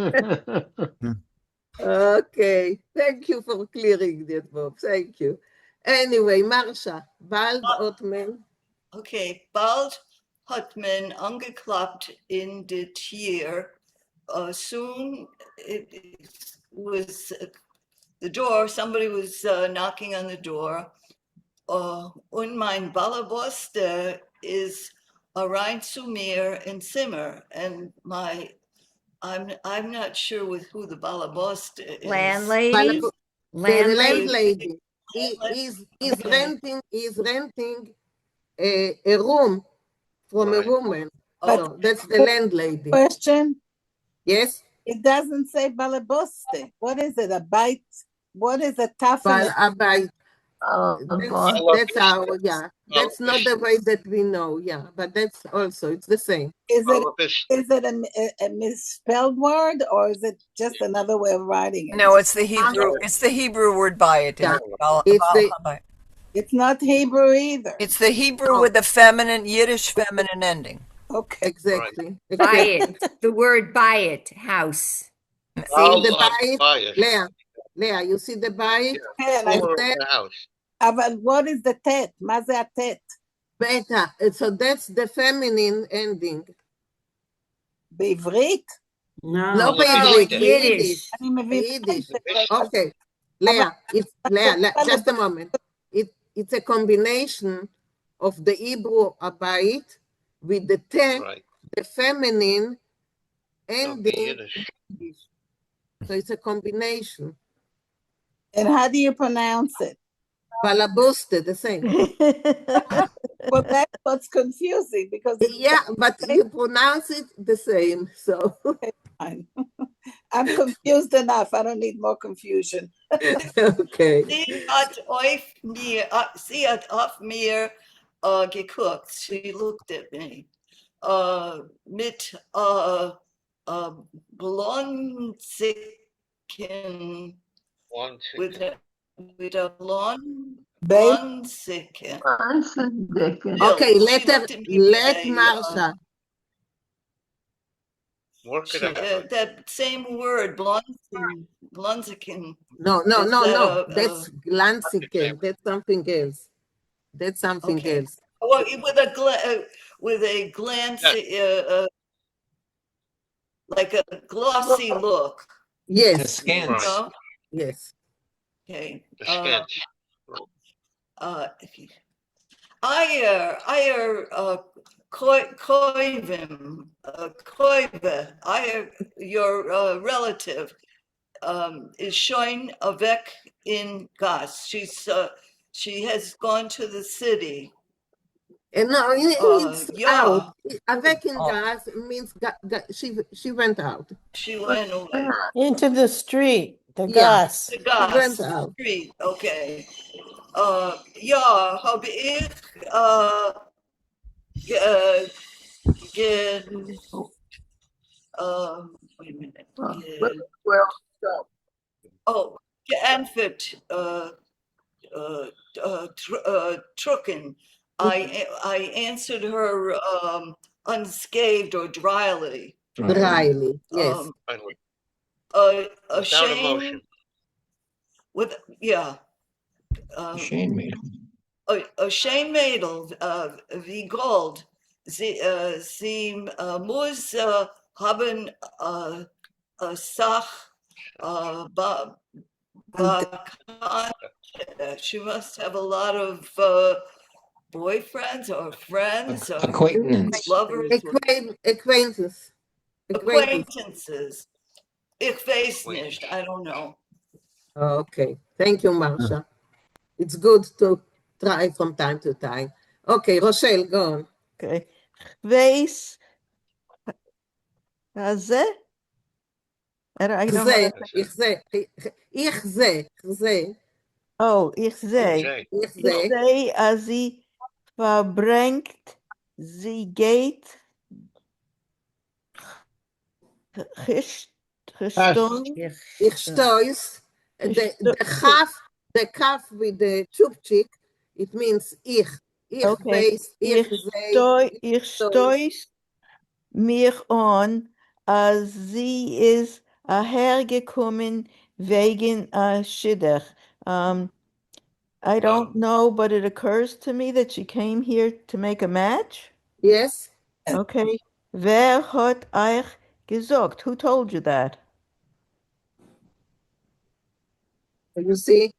Okay, thank you for clearing that, Bob. Thank you. Anyway, Marsha, bald hat man. Okay, bald hat man angeklappt in the Tier. Soon it was the door. Somebody was knocking on the door. Und mein Ballerboster is rein zu mir in Zimmer, and I'm not sure with who the Ballerboster is. Landlady. The landlady. He's renting a room from a woman. So that's the landlady. Question? Yes? It doesn't say balaboste. What is it? A bite? What is a tafel? A bite. That's our, that's not the way that we know, but that's also, it's the same. Is it a misspelled word, or is it just another way of writing it? No, it's the Hebrew. It's the Hebrew word bayit. It's not Hebrew either. It's the Hebrew with the feminine, Yiddish feminine ending. Okay. Exactly. Buy it. The word buy it, house. See the I'll buy it. Leah, you see the bite? And I Floor of said, the house. but what is the tet? מה זה הtet? Beta. So that's the feminine ending. בעברית? לא No, בעברית, Yiddish. אני מבין. ביידיש. Okay. Leah, just a moment. It's a combination of the Hebrew abait with the te, the feminine ending. So it's a combination. And how do you pronounce it? Balabuste, the same. Well, that's what's confusing because Yeah, but you pronounce it the same. So fine. I'm confused enough. I don't need more confusion. Okay. Sie hat auf mir geguckt. She looked at me mit blonzigen with a blonzigen. Okay, let Marsha. Work it out. That same word, blonzigen. No. That's Glanziken. That's something else. That's something else. Well, with a glance, like a glossy look. Yes. Askance. No? Yes. Okay. Askance. Your relative, is showing avec in gas. She has gone to the city. No, it means Yeah. out. Avec in gas means she went out. She went away. Into the street, the Yeah. gas. The She gas went out. street. Okay. Ja, habe ich wait a minute. Geantwortet, trucken. I answered her unscathed or dryly. Dryly, yes. Without emotion. Shane made Shane Mädel, wie Gold. Sie muss haben Sach she must have a lot of boyfriends or friends or acquaintance. lovers. Acquaintances. Acquaintances. Ich weiß nicht. I don't know. Okay. Thank you, Marsha. It's good to try from time to time. Okay, Rochelle, go on. Okay. Geweest. זה? I don't know. Ich sehe. Oh, ich sehe. Ich sehe, als sie verbringt, sie geht gestoßen. Ich stois. The calf with the chupchik, it means ich. Okay. Ich stoß mich an, als sie ist hergekommen wegen Schidder. I don't know, but it occurs to me that she came here to make a match. Yes. Okay. Wer hat euch gesagt? Who told you that? You see,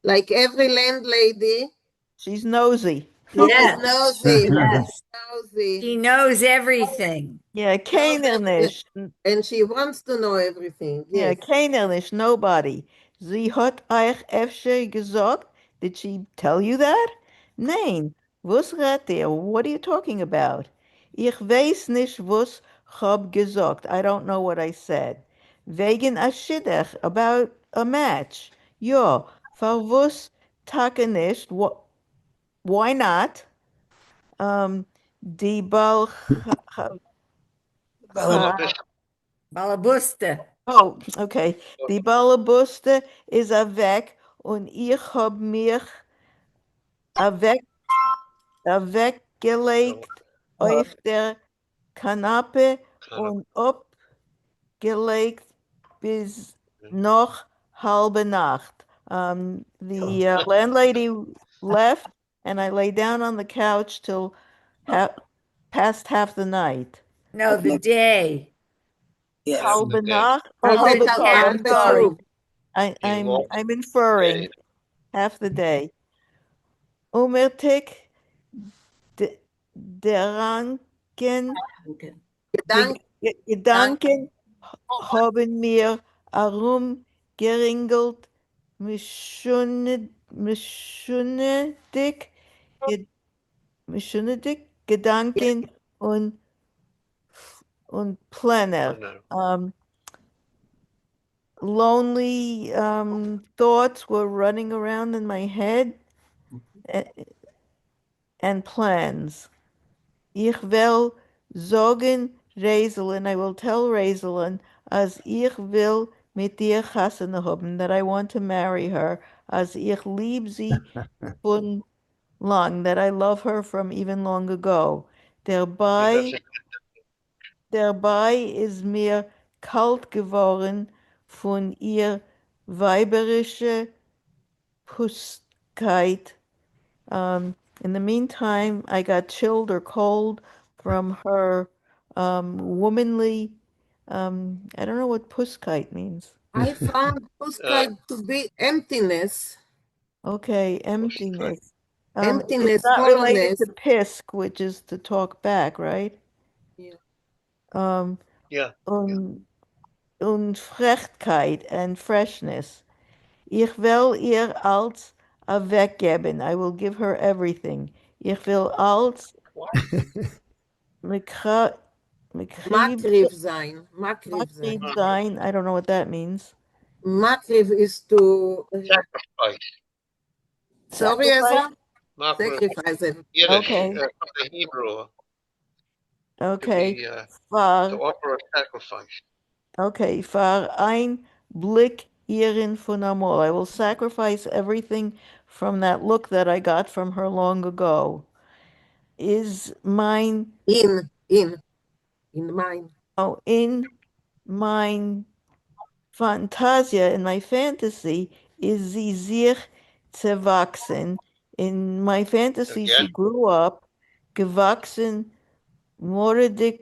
like every landlady. She's nosy. Yes. Nosy. Yes. Nosy. She knows everything. Yeah, keiner nicht. And she wants to know everything. Yes. Yeah, keiner nicht, nobody. Sie hat euch öfter gesagt. Did she tell you that? Nein. Was redt ihr? What are you talking about? Ich weiß nicht, was hab gesagt. I don't know what I said. Wegen a Schiddach, about a match. Ja, für was Tage nicht? Why not? Die Balabuste. Oh, okay. Die Balabuste ist weg und ich hab mich weggelegt auf der Kanape und abgelegt bis noch halbe Nacht. The landlady left, and I lay down on the couch till past half the night. No, the day. Yes. Halbe Nacht. Halbe Tag. I'm Tag. sorry. He lost I'm inferring half the day. Umertik deranken Gedanken haben mir herumgeringelt, mischunedig Gedanken und Pläne. Lonely thoughts were running around in my head and plans. Ich will sagen Raiselin, I will tell Raiselin, as ich will mit dir Chassene haben, that I want to marry her, as ich lieb sie von lang, that I love her from even long ago. Dabei ist mir kalt geworden von ihr weiberische Pustkeit. In the meantime, I got chilled or cold from her womanly, I don't know what puskite means. I found puskite to be emptiness. Okay, emptiness. Emptiness, It's not related hollowness. to pisk, which is to talk back, right? Yeah. Yeah. Und Frechtkeit and freshness. Ich will ihr als weggeben. I will give her everything. Ich will als Makriv sein. Makriv sein. sein. I don't know what that means. Makriv is to sacrifice. Sorry, Ezra? Makriv. Sacrifice. Yiddish, Okay. from the Hebrew. Okay. To offer a sacrifice. Okay. Für ein Blick ihren von Amor. I will sacrifice everything from that look that I got from her long ago. Is mine in mine. Oh, in mine Fantasia, in my fantasy, is sie sich zerwachsen. In my fantasy, she grew up, gewachsen, mordig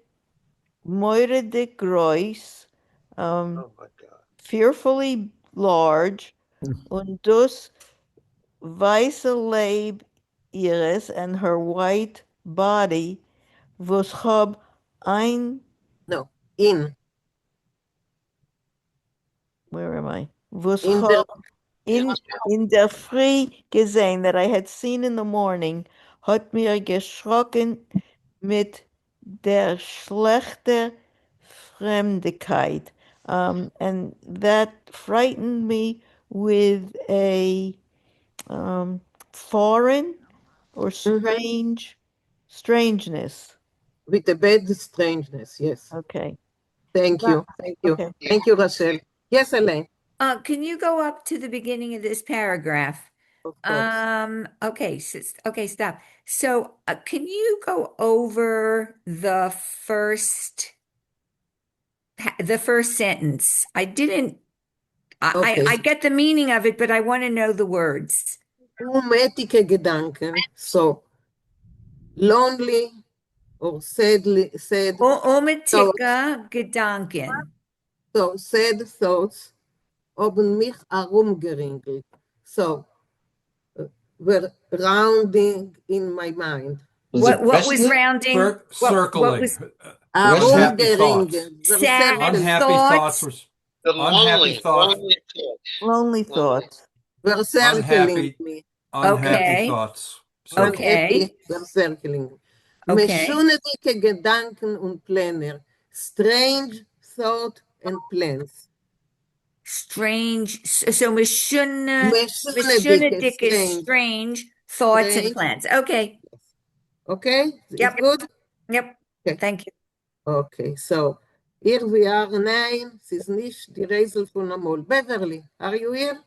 groß, fearfully large, und das weiße Leib ihres and her white body, was hab ein where am I? Was hab in der Früh gesehen, that I had seen in the morning, hat mir geschrocken mit der schlechter Fremdigkeit. And that frightened me with a foreign or strangeness. With a bad strangeness, yes. Okay. Thank you. Thank you. Okay. Thank you, Rachel. Yes, Elaine. Can you go up to the beginning of this paragraph? Of course. Okay, stop. So, can you go over the first sentence? I didn't. I get the meaning of it, but I want to know the words. Unmächtige Gedanken. So, lonely or sad. Unmächtige Gedanken. So, sad thoughts haben mich herumgeringelt. So, were rounding in my mind. What was rounding? Circling. What was Unhappy thoughts. Sad Unhappy thoughts were unhappy thoughts. Lonely thoughts. Were circling me. Unhappy thoughts. Unhappy were circling me. Meschundige Gedanken und Pläne. Strange thought and plans. Strange. So Meshunadike is strange thoughts and plans. Okay. Okay. Yep. Good. Yep. Okay. Thank you. Okay. So here we are. Nein, es ist nicht die Reisel von Amol. Beverly, are you here?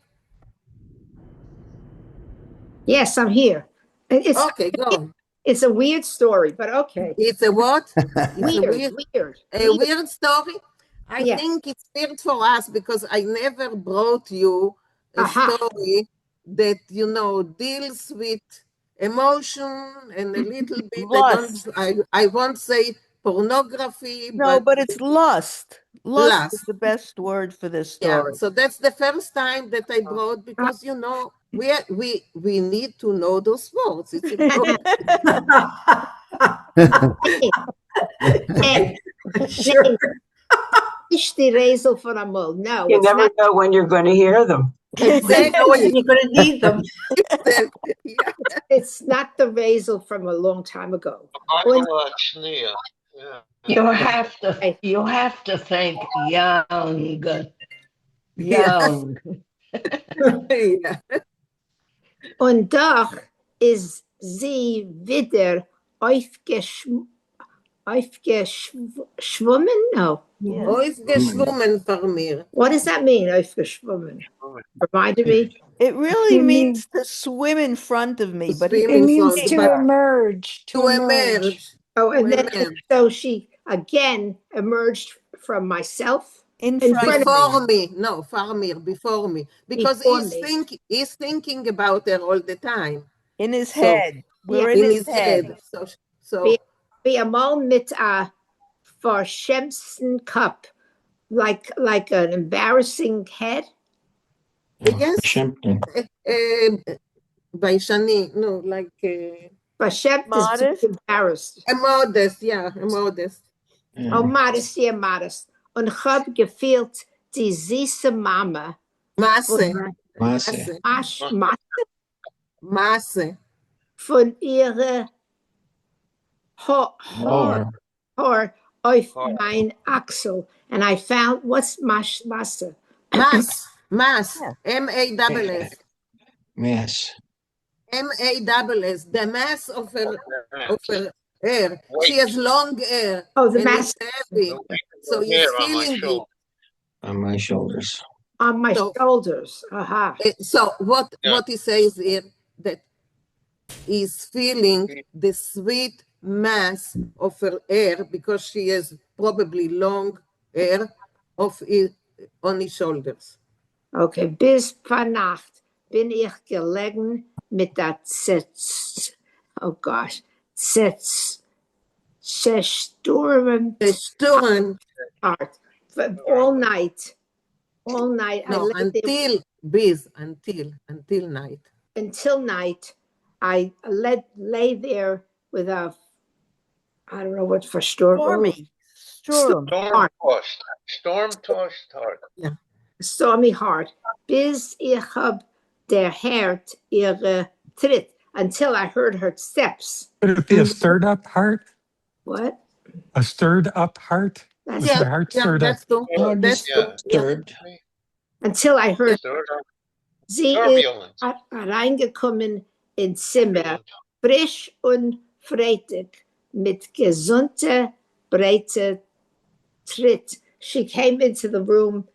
Yes, I'm here. Okay, go. It's a weird story, but okay. It's a what? Weird. A weird story? I think it's weird for us because I never brought you a story that, deals with emotion and a little bit, Lust. I won't say pornography, No, but it's lust. Lust is lust. the best word for this Yeah, story. so that's the first time that I brought because, we need to know those words. It's important. Sure. No, You it's never not. know when you're going to hear them. Exactly. You're going to need them. Yeah. It's not the Razel from a long time ago. You have to think young. Young. Yeah. Und doch ist sie wieder aufgeschwommen? No. Aufgeschwommen für mir. What does that mean, aufgeschwommen? Reminded me. It really means to swim in front of me, but It means to emerge. To emerge. Oh, and then so she again emerged from myself in front before of me. No, for me, before me, because he's thinking about her all the time in his head. We're in his head. So be a mol mit a verschämsten Cup, like an embarrassing head. Yes. By Shani, no, like modest, embarrassed. A modest, yeah, a modest. Oh, modest, yeah, modest. Und hab gefühlt die süße Mama. Masse. Von ihrer Haar auf mein Achsel. And I found, what's Masse? Mass. M-A-S-S. Mass. M-A-S-S. The mass of her hair. She has long hair. Oh, the mass. It's heavy. So he's feeling it. On my shoulders. On my shoulders. So what he says here, that he's feeling the sweet mass of her hair because she has probably long hair on his shoulders. Okay, bis Nacht bin ich gelegen mit der zerstörten heart. All night. No, until night. Until night, I lay there with a, I don't know what for storm-tossed heart. Yeah. Stormy heart. Bis ich hab der Herd ihre Tritt, until I heard her steps. Could it be a stirred up heart? What? A stirred up heart? That's Was her heart stirred up? Disturbed. Until I heard sie ist reingekommen ins Zimmer, frisch und freudig, mit gesunder, breiter Tritt. She came into the room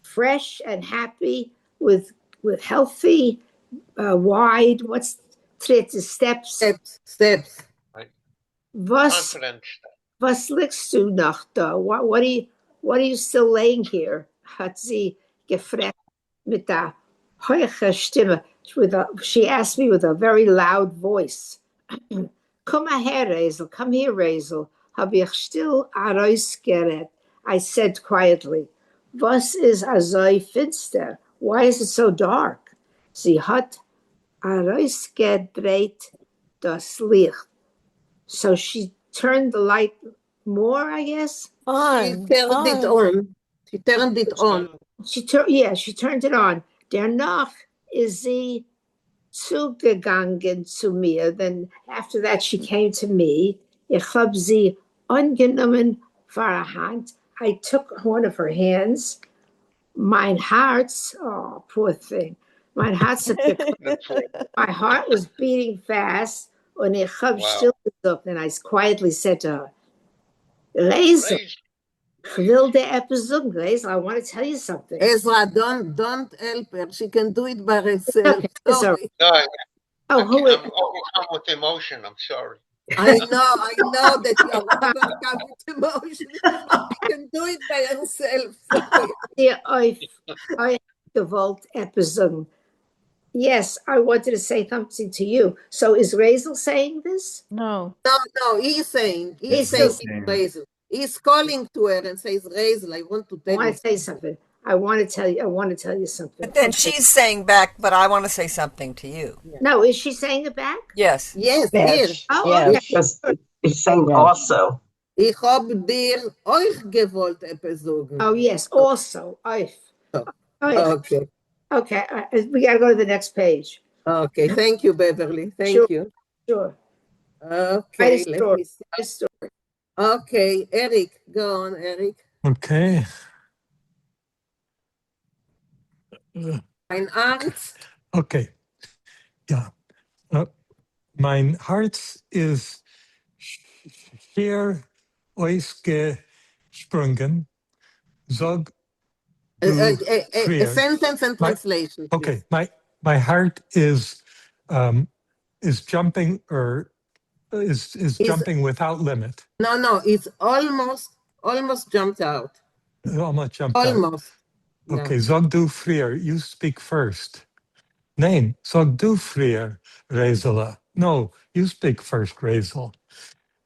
fresh and happy with healthy, wide, what's Tritt? Steps. Right. Was liegst du noch da? What are you still laying here? Hat sie gefragt mit der hohe Stimme. She asked me with a very loud voice. Komm her, Razel. Come here, Razel. Hab ich still herausgerät. I said quietly, was ist so finster? Why is it so dark? Sie hat herausgedreht das Licht. So she turned the light more, I guess. She turned it on. She turned it on. She turned it on. Danach ist sie zugegangen zu mir. Then after that, she came to me. Ich hab sie angenommen für eine Hand. I took one of her hands. Mein Herz, oh, poor thing. My heart was beating fast. Und ich hab still gesucht. And I quietly said to her, Laser, ich will dir etwas sagen, Laser. I want to tell you something. Ezra, don't help her. She can do it by herself. Sorry. I'm overcome with emotion. I'm sorry. I know that you are overcome with emotion. You can do it by yourself. I gewollt episode. Yes, I wanted to say something to you. So is Razel saying this? No. No, he's saying Razel. He's calling to her and says, Razel, I want to tell you. Say something. I want to tell you something. But then she's saying back, but I want to say something to you. No, is she saying it back? Yes. Yes, Yes. Oh, okay. It's saying also. Ich hab dir euch gewollt etwas sagen. Oh, yes, also. Okay. Okay. We got to go to the next page. Okay, thank you, Beverly. Thank you. Sure. Okay, let me see. Okay, Eric, go on, Eric. Okay. Mein Arzt. Okay. Ja. Mein Herz ist schier ausgesprungen. Sag du A sentence and translation. Okay, my heart is jumping is jumping without limit. No, it's almost jumped out. Almost jumped out. Okay, sag du früher, you speak first. Nein, sag du früher, Raisela. No, you speak first, Raisel.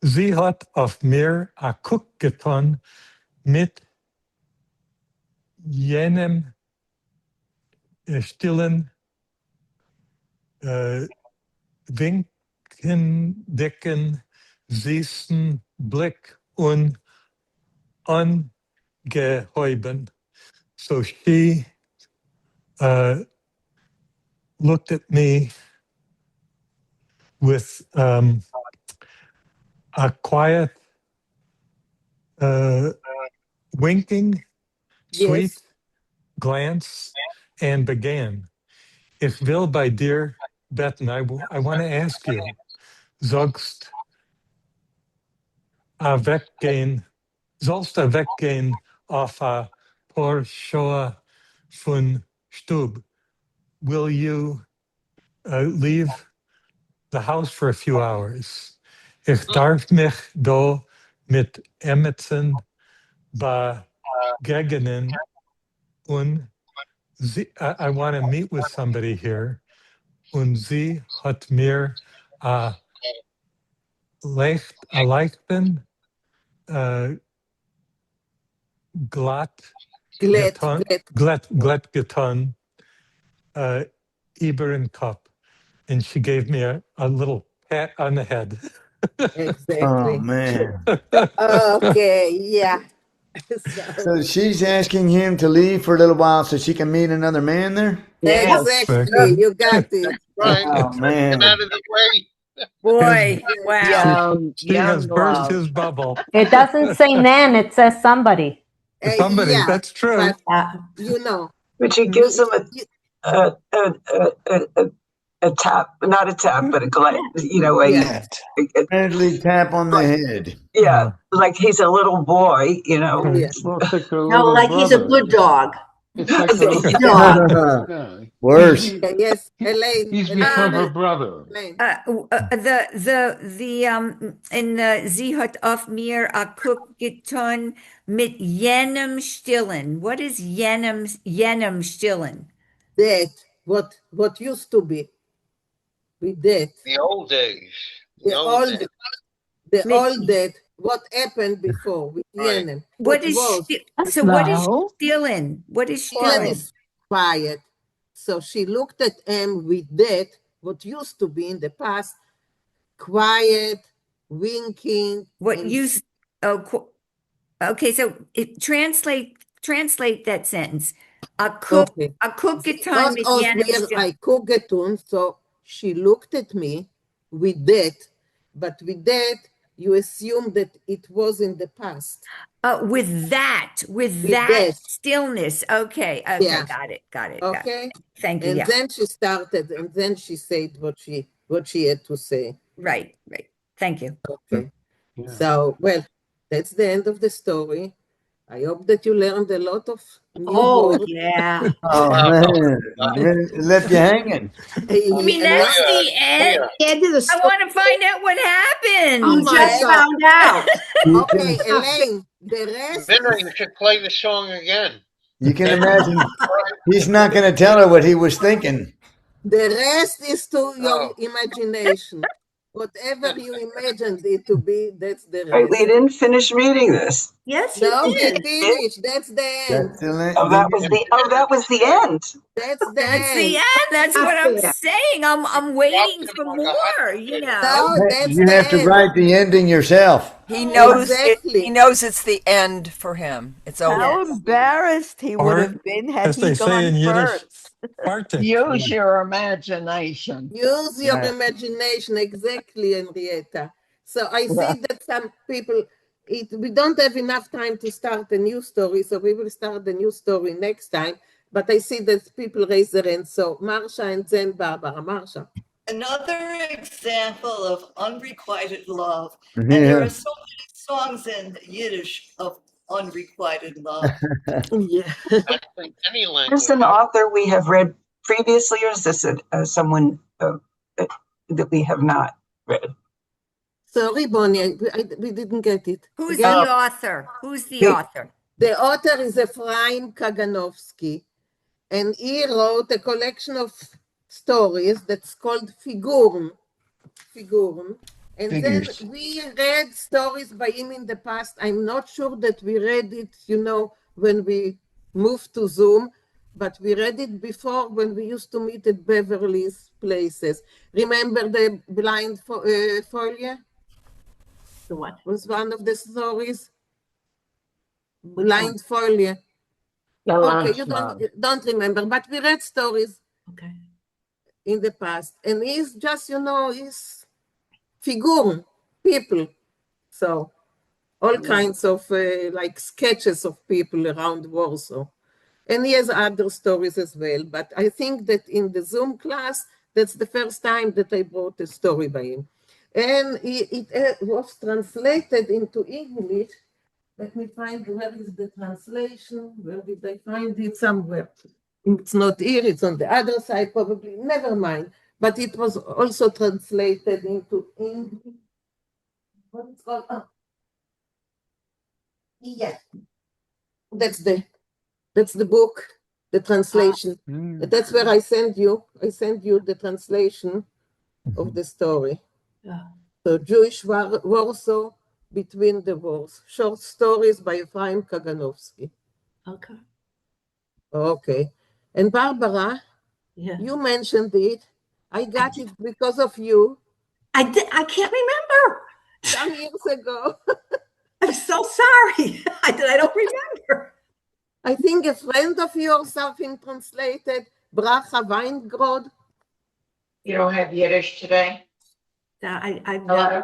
Sie hat auf mir a Kuck getan mit jenem stillen, winkendicken, süßen Blick und ungeheuben. So she looked at me with a quiet, winking, sweet glance and began. Ich will bei dir betten. I want to ask you, sollst weggehen auf a Porsche von Stub? Will you leave the house for a few hours? Ich darf mich da mit Emerson begegnen und I want to meet with somebody here. Und sie hat mir a leichten glatt getan über den Kopf. And she gave me a little pat on the head. Exactly. Oh, man. Okay, yeah. So she's asking him to leave for a little while so she can meet another man there? Exactly, you got it. Right. Oh, man. Get out of the way. Boy, wow. She has burst his bubble. It doesn't say man, it says somebody. Somebody, Yeah, that's true. But, you know. But she gives him a tap, not a tap, but a glance, friendly tap on the head. Yeah, like he's a little boy, Well, it's like a No, little like he's a brother. good dog. It's like a little dog. Yeah. Worse. Yes, Elaine. He's become her brother. In sie hat auf mir a Kuck getan mit jenem stillen. What is jenem stillen? That, what used to be. With that. The old days. The old that. What happened before with Yemen? What is stillen? What is Stillen stillen? is quiet. So she looked at him with that, what used to be in the past, quiet, winking. Okay, so translate that sentence. A cook getan mit jenem stillen. I cook getun, so she looked at me with that, but with that, you assume that it was in the past. With that stillness. Okay, Yeah. got it. Okay. Thank you. And Yeah. then she started, and then she said what she had to say. Right. Thank you. Okay. Yeah. So, well, that's the end of the story. I hope that you learned a lot of new words. Yeah. Oh man, it left you hanging. I mean, that's the end. I want to find out what happened. You just found out. Okay, Elaine, the rest Minna, is... you should play the song again. You can imagine he's not going to tell her what he was thinking. The rest is to your imagination. Whatever you imagined it to be, that's the rest. Wait, we didn't finish reading this. Yes, No, we finished. That's the end. That was the end. That's the That's the end. end. That's what I'm saying. I'm waiting for more, you know. No, that's You the have to end. write the ending yourself. He knows Exactly. he knows it's the end for him. It's over. How embarrassed he would have been had as he they say in gone Yiddish, first. fartig. Use your imagination. Use your Yeah. imagination, exactly, Henrietta. So I see Yeah. that some people, we don't have enough time to start a new story, so we will start the new story next time. But I see that people raise their hands. So Marsha and then Barbara. Marsha. Another example of unrequited love. And Yeah. there are so many songs in Yiddish of unrequited love. Yeah. Any language. Here's an author we have read previously, or is this someone that we have not read? Sorry, Bonnie, we didn't get it. Who's Again? the author? Who's the author? The author is Ephraim Kaganovsky, and he wrote a collection of stories that's called Figuren. And Figures. then we read stories by him in the past. I'm not sure that we read it, when we moved to Zoom, but we read it before when we used to meet at Beverly's places. Remember the blind folie? The what? Was one of the stories. Blind folie. The Okay, last you one. don't remember, but we read stories Okay. in the past. And he's just, he's figure, people. So all kinds of like sketches of people around Warsaw. And he has other stories as well. But I think that in the Zoom class, that's the first time that I brought a story by him. And it was translated into English. Let me find where is the translation. Where did I find it? Somewhere. It's not here, it's on the other side, probably. Never mind. But it was also translated into English. What it's called? Oh. Yeah. That's the book, the translation. That's where I sent you. I sent you the translation of the story. Yeah. So Jewish Warsaw Between the Wars. Short stories by Ephraim Kaganovsky. Okay. Okay. And Barbara, Yeah. you mentioned it. I got it because of you. I can't remember. Some years ago. I'm so sorry. I don't remember. I think a friend of yours, something translated, Bracha Weingrod. You don't have Yiddish today? Yeah, I've Hello?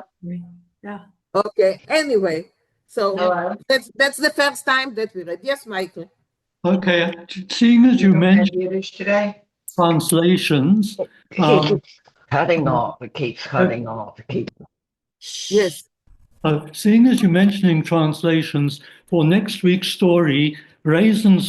Yeah. Okay, anyway, so Hello? that's the first time that we read. Yes, Michael. Okay, seeing as you mentioned Yiddish today? translations, Cutting off. It keeps cutting off. Yes. Seeing as you're mentioning translations, for next week's story, Raisin's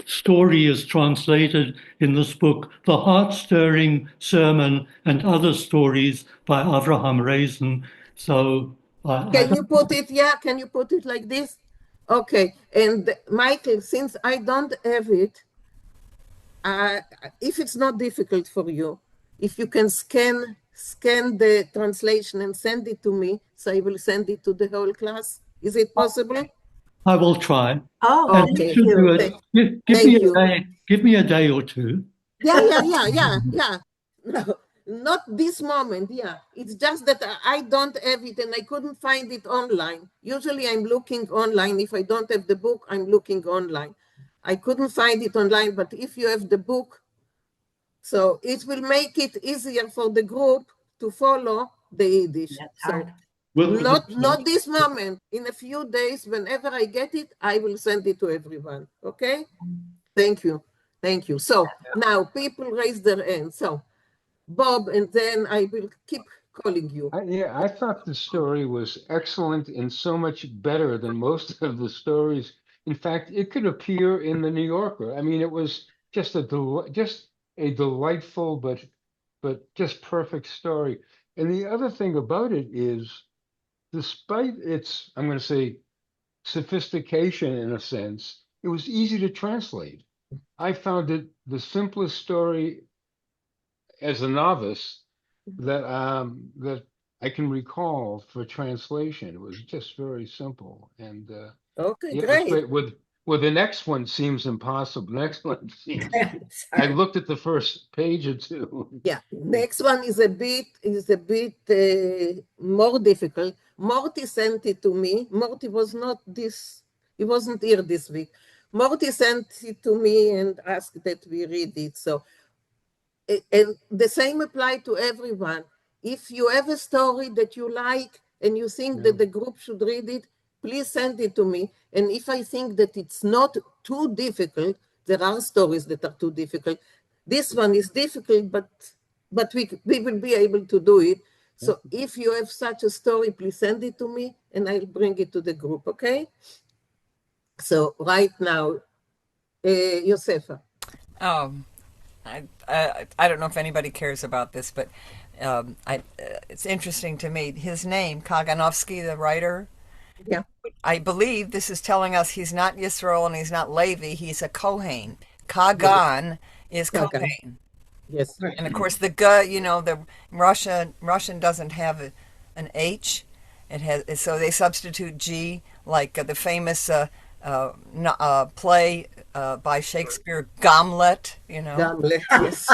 story is translated in this book, The Heart-Stirring Sermon and Other Stories by Avraham Raisin. So Can you put it, can you put it like this? Okay, and Michael, since I don't have it, if it's not difficult for you, if you can scan the translation and send it to me, so I will send it to the whole class. Is it possible? I will try. Oh, and okay. to do it, give me a day or two. Yeah. No, not this moment, It's just that I don't have it and I couldn't find it online. Usually I'm looking online. If I don't have the book, I'm looking online. I couldn't find it online, but if you have the book, so it will make it easier for the group to follow the Yiddish. So not this moment. In a few days, whenever I get it, I will send it to everyone. Okay? Thank you. So now people raise their hands. So Bob, and then I will keep calling you. I thought the story was excellent and so much better than most of the stories In fact, it could appear in the New Yorker. I mean, it was just a delightful but just perfect story. And the other thing about it is, despite its, I'm going to say, sophistication in a sense, it was easy to translate. I found it the simplest story as a novice that I can recall for translation. It was just very simple, and Okay, yeah, it was great. great. With the next one seems impossible. Next one seems. I looked at the first page or two. Yeah, next one is a bit more difficult. Morty sent it to me. Morty was not this, he wasn't here this week. Morty sent it to me and asked that we read it. So, and the same apply to everyone. If you have a story that you like and you think that the group should read it, please send it to me. And if I think that it's not too difficult, there are stories that are too difficult. This one is difficult, but we will be able to do it. So if you have such a story, please send it to me and I'll bring it to the group, okay? So right now, Josefa. I don't know if anybody cares about this, but it's interesting to me. His name, Kaganovsky, the writer. Yeah. I believe this is telling us he's not Yisrael and he's not Levi. He's a Kohen. Kagan is Kohen. Yes. And of course, the G, you know, the Russian doesn't have an H. It has, so they substitute G, like the famous play by Shakespeare, Gamlet. You know. Gamlet, yes.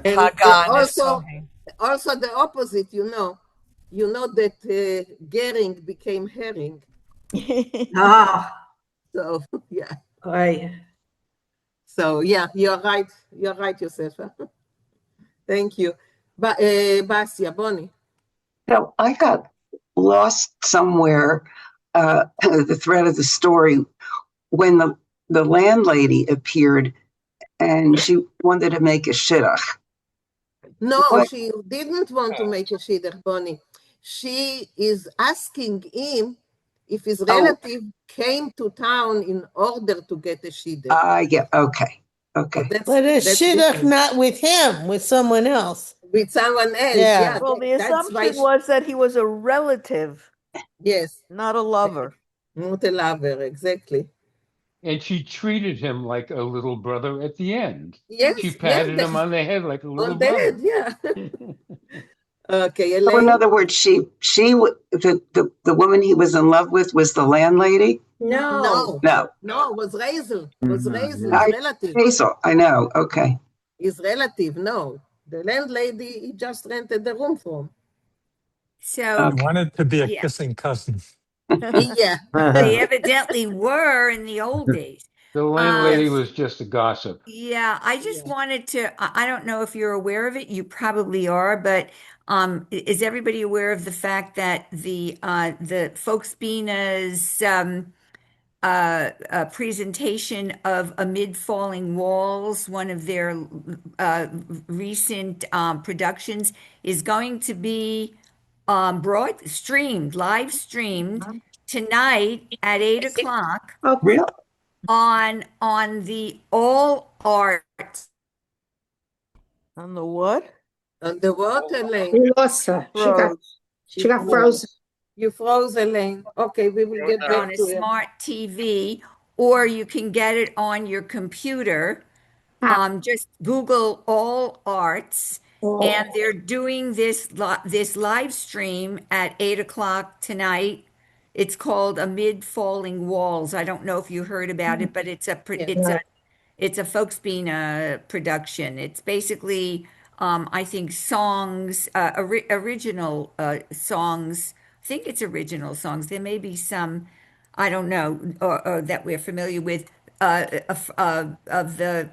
Kagan also the opposite, you know that Goering became Herring. So yeah. Right. So yeah, you're right, Josefa. Thank you. But Basia, Bonnie. So I got lost somewhere, the thread of the story, when the landlady appeared and she wanted to make a shidduch. No, she didn't want to make a shidduch, Bonnie. She is asking him if his relative came to town in order to get a shidduch. Yeah, okay. So but a shidduch not with him, with someone else. With someone else, Yeah. Well, the assumption was that he was a relative. Yes. Not a lover. Not a lover, exactly. And she treated him like a little brother at the end. Yes. She patted him on the head like a little on the brother. head, yeah. Okay, So Elaine. in other words, the woman he was in love with was the landlady? No, No. it was Razel. His relative. Hazel, I know, okay. His relative, no. The landlady, he just rented the room from. So He wanted to be a kissing cousin. Yeah. They evidently were in the old days. The landlady was just a gossip. Yeah, I just wanted to, I don't know if you're aware of it, you probably are, but is everybody aware of the fact that the Folksbina's presentation of Amid Falling Walls, one of their recent productions, is going to be live streamed tonight at 8 o'clock. Oh, really? On the All Arts. On the what? On the water lane. We lost her. She got frozen. You froze, Elaine. Okay, we will get back on a to it. smart TV, or you can get it on your computer. Just Google All Arts, and they're doing this live stream at 8 o'clock tonight. It's called Amid Falling Walls. I don't know if you heard about it, but it's a Folksbina production. It's basically, I think, songs, original songs. I think it's original songs. There may be some, I don't know, or that we're familiar with of the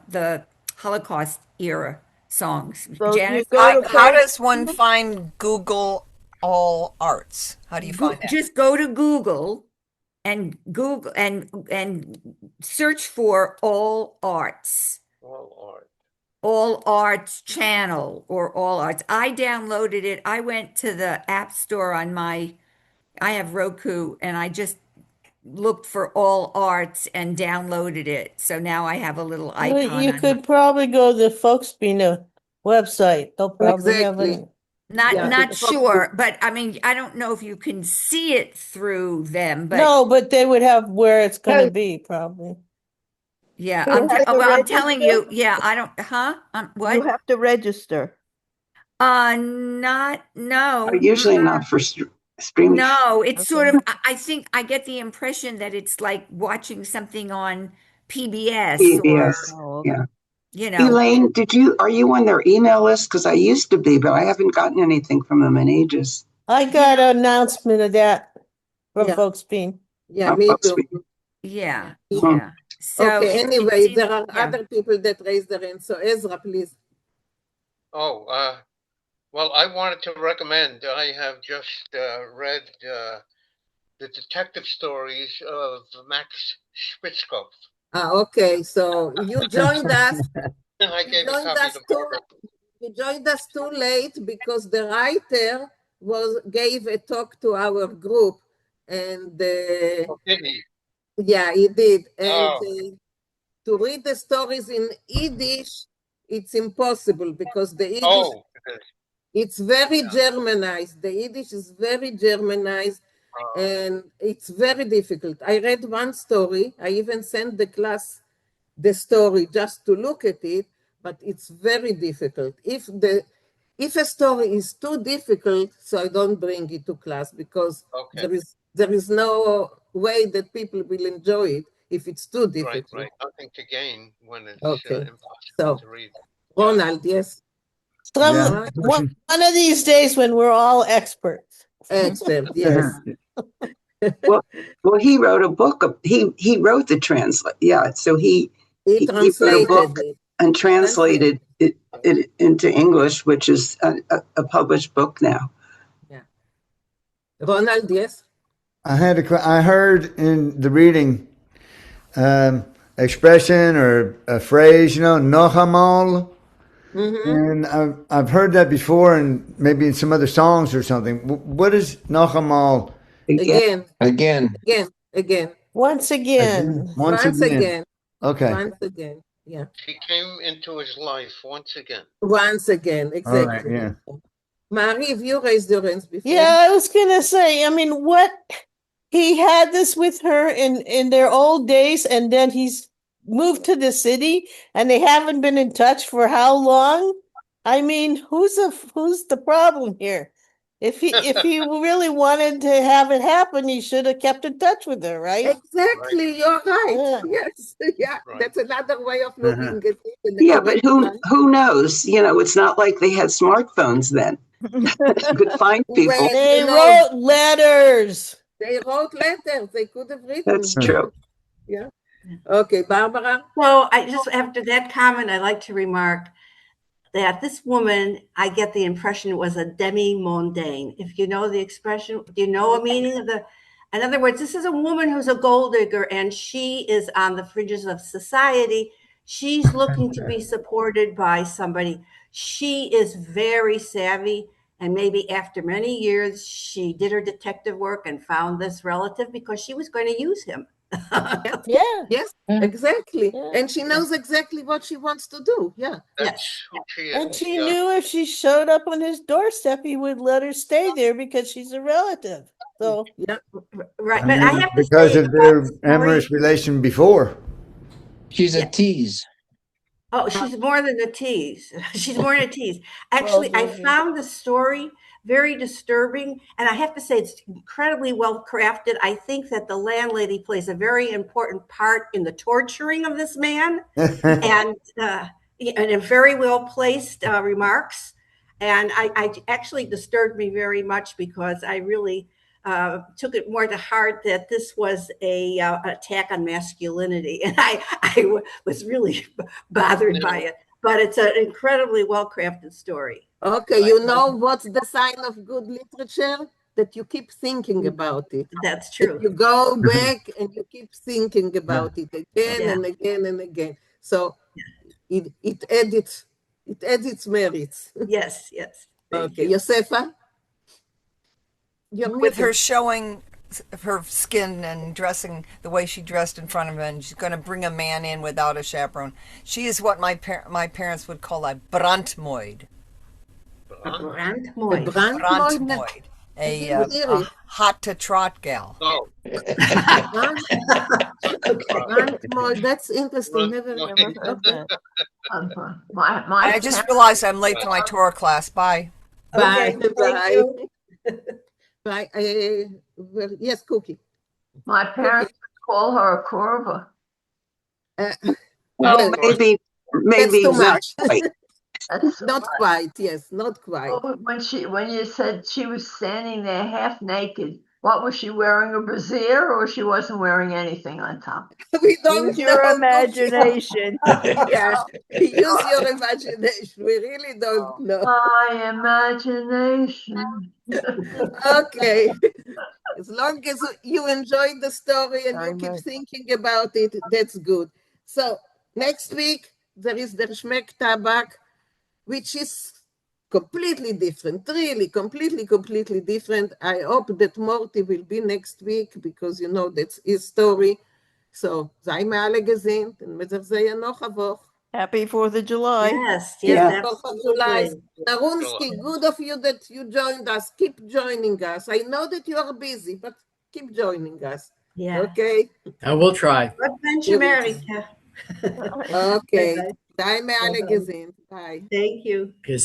the Holocaust era songs. So Janice, how does one find Google All Arts? How do you find that? Just go to Google and search for All Arts. All Arts channel or All Arts. I downloaded it. I went to the App Store on I have Roku, and I just looked for all arts and downloaded it. So now I have a little icon. You could probably go to the Folkspina website. They'll probably have it. Not sure, but I mean, I don't know if you can see it through them, but no, but they would have where it's going to be probably. Yeah, I'm telling you, I don't, what? You have to register. No. Usually not for streaming. No, it's sort of, I think I get the impression that it's like watching something on PBS or, yeah. You know. Elaine, are you on their email list? Because I used to be, but I haven't gotten anything from them in ages. I got an announcement of that from Folkspin. Yeah, me too. Yeah. So okay, anyway, there are other people that raise their hand. So Ezra, please. Oh, well, I wanted to recommend, I have just read the detective stories of Max Spitzkopf. Okay, so you joined us. I gave a copy to Barbara. You joined us too late because the writer gave a talk to our group, and did he? Yeah, he did. And to read the stories in Yiddish, it's impossible because the Yiddish it's very Germanized. The Yiddish is very Germanized, and it's very difficult. I read one story. I even sent the class the story just to look at it, but it's very difficult. If a story is too difficult, so I don't bring it to class because there is no way that people will enjoy it if it's too difficult. Right. Nothing to gain when it's So, impossible to read. Ronald, yes. One of these days when we're all experts. Experts, yes. well, he wrote a book. He wrote the translate. Yeah, so he wrote a book and translated it into English, which is a published book now. Yeah. Ronald, yes. I heard in the reading expression or a phrase, noch einmal. And I've heard that before, and maybe in some other songs or something. What is noch einmal? Again. Once again. Once again. Okay. Once again. Yeah. She came into his life once again. Once again, exactly. Right, yeah. Marie, have you raised your hands before? Yeah, I was gonna say. I mean, he had this with her in their old days, and then he's moved to the city, and they haven't been in touch for how long? I mean, who's the problem here? If he really wanted to have it happen, he should have kept in touch with her, right? Exactly, you're right. Yes, that's another way of looking at it. Yeah, but who knows? It's not like they had smartphones then. You could find people. They wrote letters. They could have written. That's true. Yeah. Okay, Barbara. So after that comment, I'd like to remark that this woman, I get the impression, was a demi-mondaine. If you know the expression, do you know a meaning of in other words, this is a woman who's a gold digger, and she is on the fringes of society. She's looking to be supported by somebody. She is very savvy, and maybe after many years, she did her detective work and found this relative because she was going to use him. Yes, exactly. And she knows exactly what she wants to do. Yeah. That's who she is. And she knew if she showed up on his doorstep, he would let her stay there because she's a relative. So right. But I have to because say, of their amorous relation before. She's a tease. Oh, she's more than a tease. She's more than a tease. Actually, I found the story very disturbing, and I have to say it's incredibly well crafted. I think that the landlady plays a very important part in the torturing of this man, and a very well placed remarks. And I actually disturbed me very much because I really took it more to heart that this was a attack on masculinity, and I was really bothered by it. But it's an incredibly well-crafted story. Okay, you know what's the sign of good literature? That you keep thinking about it. That's true. That you go back and you keep thinking about it again and again and again. So it adds its merits. Yes. Okay, Josefa? With her showing her skin and dressing the way she dressed in front of him, and she's going to bring a man in without a chaperone. She is what my parents would call a brandmoid. A brandmoid. Brandmoid. A hot to trot gal. Oh. Brandmoid. That's interesting. Never heard that. I just realized I'm late for my Torah class. Bye. Bye. Okay, thank you. Bye. Well, yes, Cookie. My parents call her a kurva. Well, maybe That's too not much. quite. Not quite. Yes, not quite. Oh, when you said she was standing there half naked, what was she wearing, a brassiere, or she wasn't wearing anything on top? We don't Use your know. imagination. Yeah, use your imagination. We really don't know. My imagination. Okay. As long as you enjoy the story and you keep thinking about it, that's good. So next week there is the Schmeck Tabak, which is completely different, really completely different. I hope that Morty will be next week because you know that's his story. So, sei mir alle gesinnt und wir sehen noch eine Woche. Happy 4th of July. Yes, Yes, 4th of July. Narunski, good of you that you joined us. Keep joining us. I know that you are busy, but keep joining us. Yeah. Okay? I will try. God bless you, America. Okay. Sei mir alle gesinnt. Bye. Thank you.